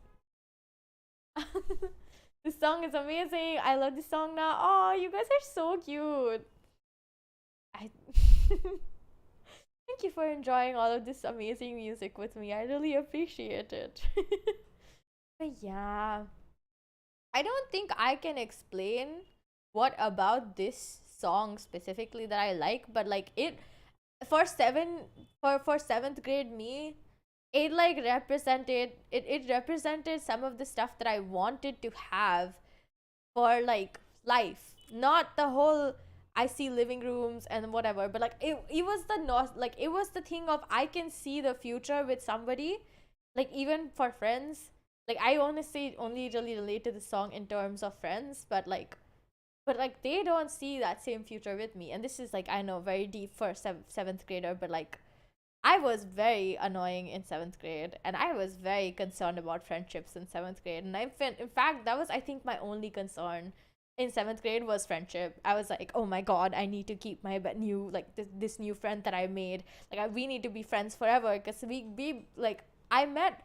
Speaker 1: This song is amazing. I love this song now. Oh, you guys are so cute. I Thank you for enjoying all of this amazing music with me. I really appreciate it. But yeah, I don't think I can explain what about this song specifically that I like, but like it for 7th grade me, it like it represented some of the stuff that I wanted to have for like life. Not the whole I see living rooms and whatever, but like it was the not like it was the thing of I can see the future with somebody, like even for friends. Like I honestly only really relate to the song in terms of friends, but like they don't see that same future with me. And this is like, I know, very deep for 7th grader, but like I was very annoying in 7th grade and I was very concerned about friendships in 7th grade. And in fact, that was, I think, my only concern in 7th grade was friendship. I was like, oh my god, I need to keep my new, like this new friend that I made. Like we need to be friends forever because we like, I met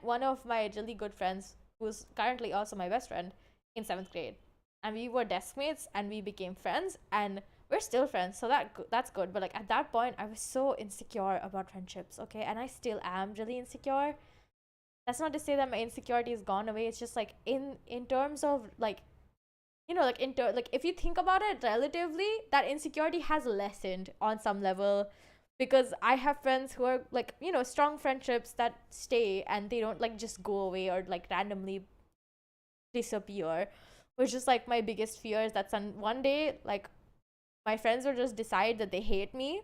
Speaker 1: one of my really good friends who's currently also my best friend in 7th grade. And we were desk mates and we became friends and we're still friends, so that's good. But like at that point I was so insecure about friendships, okay? And I still am really insecure. That's not to say that my insecurity has gone away. It's just like in terms of like like like if you think about it relatively, that insecurity has lessened on some level, because I have friends who are like, strong friendships that stay and they don't like just go away or like randomly disappear, which is like my biggest fear is that one day like my friends will just decide that they hate me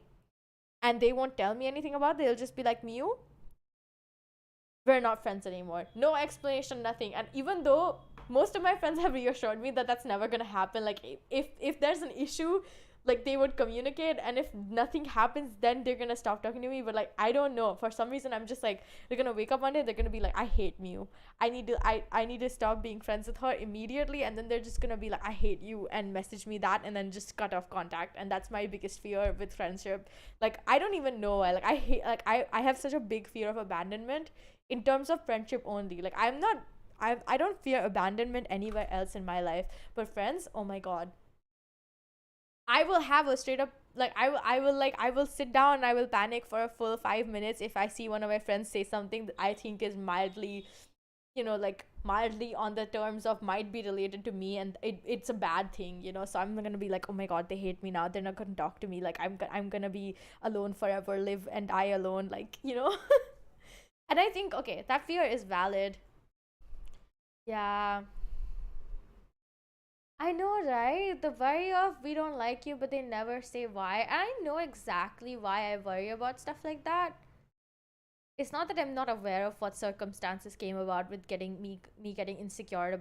Speaker 1: and they won't tell me anything about it. They'll just be like, Mew, we're not friends anymore. No explanation, nothing. And even though most of my friends have reassured me that that's never gonna happen, like if there's an issue, like they would communicate, and if nothing happens, then they're gonna stop talking to me. But like I don't know, for some reason I'm just like, they're gonna wake up one day, they're gonna be like, I hate you. I need to stop being friends with her immediately, and then they're just gonna be like, I hate you, and message me that, and then just cut off contact. And that's my biggest fear with friendship. Like I don't even know. I hate, like I have such a big fear of abandonment in terms of friendship only. Like I don't fear abandonment anywhere else in my life, but friends, oh my god, I will have a straight up, like I will sit down and I will panic for a full 5 minutes if I see one of my friends say something that I think is mildly, like mildly on the terms of might be related to me, and it's a bad thing, so I'm gonna be like, oh my god, they hate me now, they're not gonna talk to me, like I'm gonna be alone forever, live and die alone, like and I think, okay, that fear is valid. Yeah, I know, right? The worry of we don't like you, but they never say why. And I know exactly why I worry about stuff like that. It's not that I'm not aware of what circumstances came about with getting me getting insecure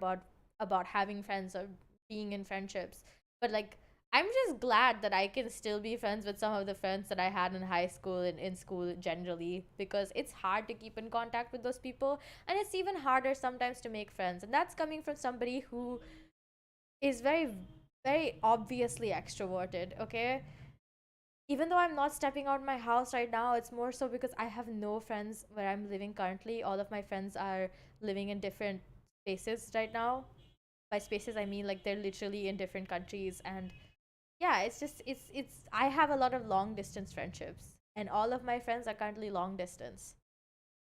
Speaker 1: about having friends or being in friendships. But like I'm just glad that I can still be friends with some of the friends that I had in high school and in school generally, because it's hard to keep in contact with those people, and it's even harder sometimes to make friends. And that's coming from somebody who is very, very obviously extroverted, okay? Even though I'm not stepping out my house right now, it's more so because I have no friends where I'm living currently. All of my friends are living in different spaces right now. By spaces, I mean like they're literally in different countries. And yeah, it's just, I have a lot of long distance friendships. And all of my friends are currently long distance,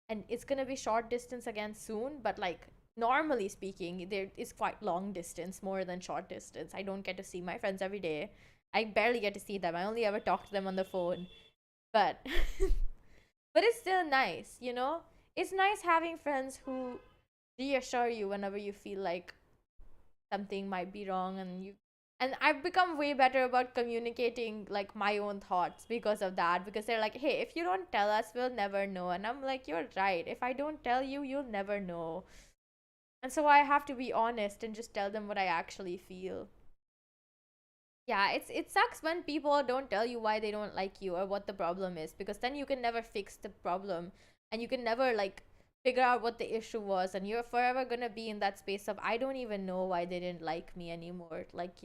Speaker 1: and it's gonna be short distance again soon, but like normally speaking there is quite long distance more than short distance. I don't get to see my friends every day. I barely get to see them. I only ever talk to them on the phone. But but it's still nice, it's nice having friends who reassure you whenever you feel like something might be wrong. And I've become way better about communicating like my own thoughts because of that, because they're like, hey, if you don't tell us, we'll never know. And I'm like, you're right, if I don't tell you, you'll never know. And so I have to be honest and just tell them what I actually feel. Yeah, it sucks when people don't tell you why they don't like you or what the problem is, because then you can never fix the problem, and you can never like figure out what the issue was, and you're forever gonna be in that space of I don't even know why they didn't like me anymore. Like,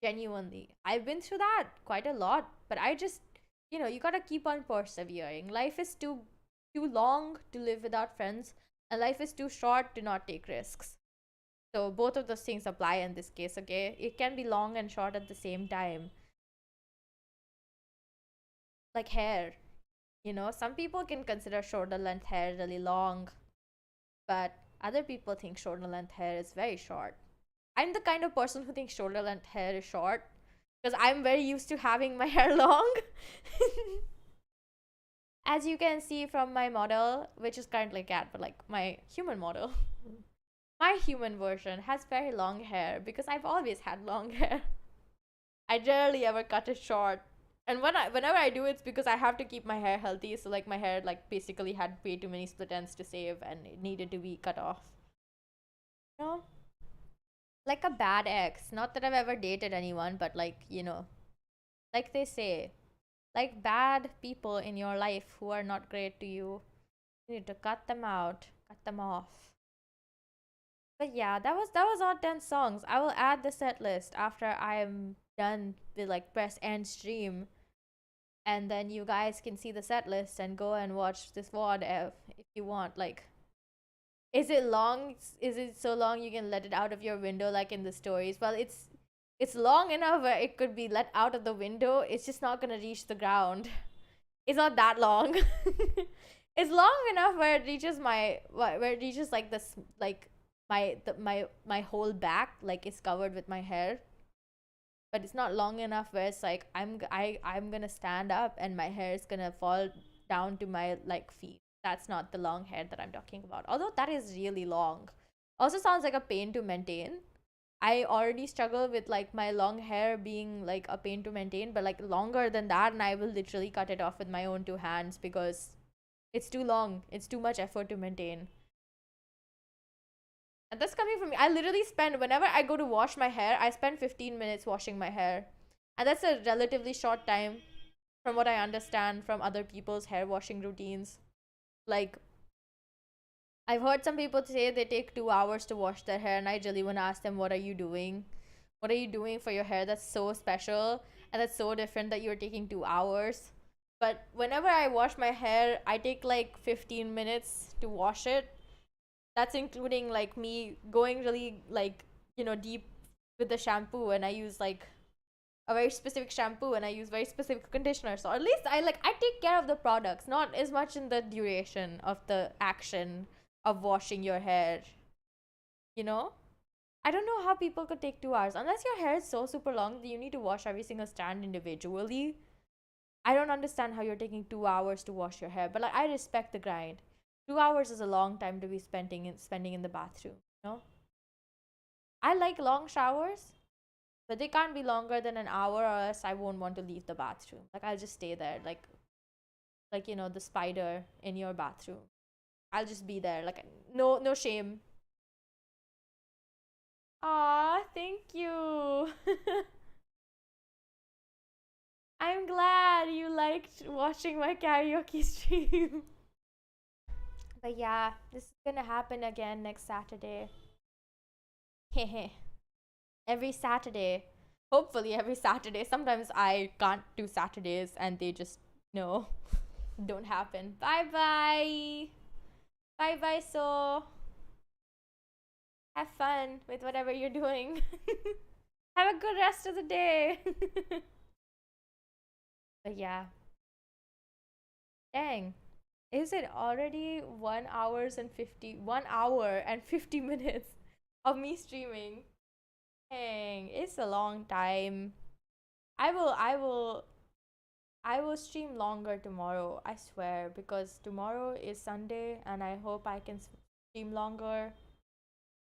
Speaker 1: genuinely. I've been through that quite a lot, but I just, you gotta keep on persevering. Life is too long to live without friends, and life is too short to not take risks. So both of those things apply in this case, okay? It can be long and short at the same time. Like hair. Some people can consider shoulder length hair really long, but other people think shoulder length hair is very short. I'm the kind of person who thinks shoulder length hair is short because I'm very used to having my hair long. As you can see from my model, which is currently a cat, but like my human model, my human version has very long hair because I've always had long hair. I rarely ever cut it short. And whenever I do, it's because I have to keep my hair healthy. So like my hair like basically had way too many split ends to save, and it needed to be cut off. You know, like a bad ex. Not that I've ever dated anyone, but like like they say, like bad people in your life who are not great to you. You need to cut them out, cut them off. But yeah, that was all 10 songs. I will add the set list after I'm done with like press end stream, and then you guys can see the set list and go and watch this VOD if you want. Like, is it long? Is it so long you can let it out of your window like in the stories? Well, it's long enough where it could be let out of the window. It's just not gonna reach the ground. It's not that long. It's long enough where it reaches like this, like my whole back like is covered with my hair, but it's not long enough where it's like I'm gonna stand up and my hair is gonna fall down to my like feet. That's not the long hair that I'm talking about. Although that is really long. Also sounds like a pain to maintain. I already struggle with like my long hair being like a pain to maintain, but like longer than that, and I will literally cut it off with my own two hands because it's too long. It's too much effort to maintain. And that's coming from me. I literally spend, whenever I go to wash my hair, I spend 15 minutes washing my hair. And that's a relatively short time from what I understand from other people's hair washing routines. Like, I've heard some people say they take 2 hours to wash their hair, and I really want to ask them, what are you doing? What are you doing for your hair that's so special and that's so different that you're taking 2 hours? But whenever I wash my hair, I take like 15 minutes to wash it. That's including like me going really like, deep with the shampoo, and I use like a very specific shampoo and I use very specific conditioner. So at least I take care of the products, not as much in the duration of the action of washing your hair. You know? I don't know how people could take 2 hours. Unless your hair is so super long that you need to wash every single strand individually. I don't understand how you're taking 2 hours to wash your hair. But like I respect the grind. 2 hours is a long time to be spending in the bathroom, you know? I like long showers, but they can't be longer than an hour, or else I won't want to leave the bathroom. Like I'll just stay there, like the spider in your bathroom. I'll just be there, like no shame. Aw, thank you. I'm glad you liked watching my karaoke stream. But yeah, this is gonna happen again next Saturday. Hehe. Every Saturday. Hopefully every Saturday. Sometimes I can't do Saturdays and they just don't happen. Bye bye. Bye bye, so have fun with whatever you're doing. Have a good rest of the day. But yeah. Dang. Is it already 1 hour and 50 minutes of me streaming? Dang, it's a long time. I will I will I will stream longer tomorrow, I swear, because tomorrow is Sunday and I hope I can stream longer.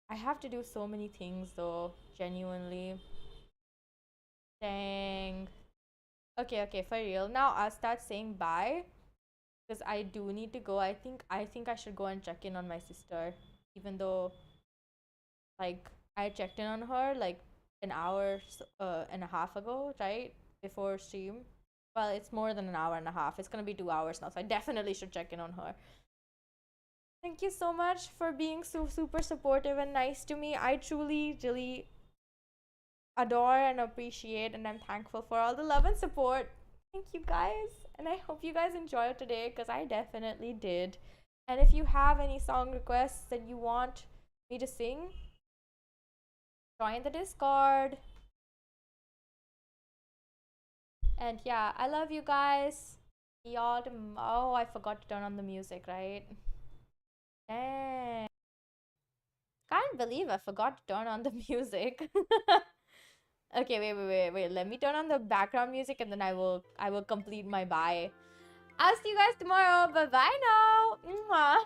Speaker 1: I have to do so many things though, genuinely. Dang. Okay, for real. Now I'll start saying bye because I do need to go. I think I should go and check in on my sister, even though like I checked in on her like an hour and a half ago, right? Before stream. Well, it's more than an hour and a half. It's gonna be 2 hours now, so I definitely should check in on her. Thank you so much for being so super supportive and nice to me. I truly, really adore and appreciate, and I'm thankful for all the love and support. Thank you guys, and I hope you guys enjoyed today because I definitely did. And if you have any song requests that you want me to sing, join the Discord. And yeah, I love you guys. Y'all, oh, I forgot to turn on the music, right? Dang. Can't believe I forgot to turn on the music. Okay, wait. Let me turn on the background music and then I will complete my bye. I'll see you guys tomorrow. Bye bye now. Mwah.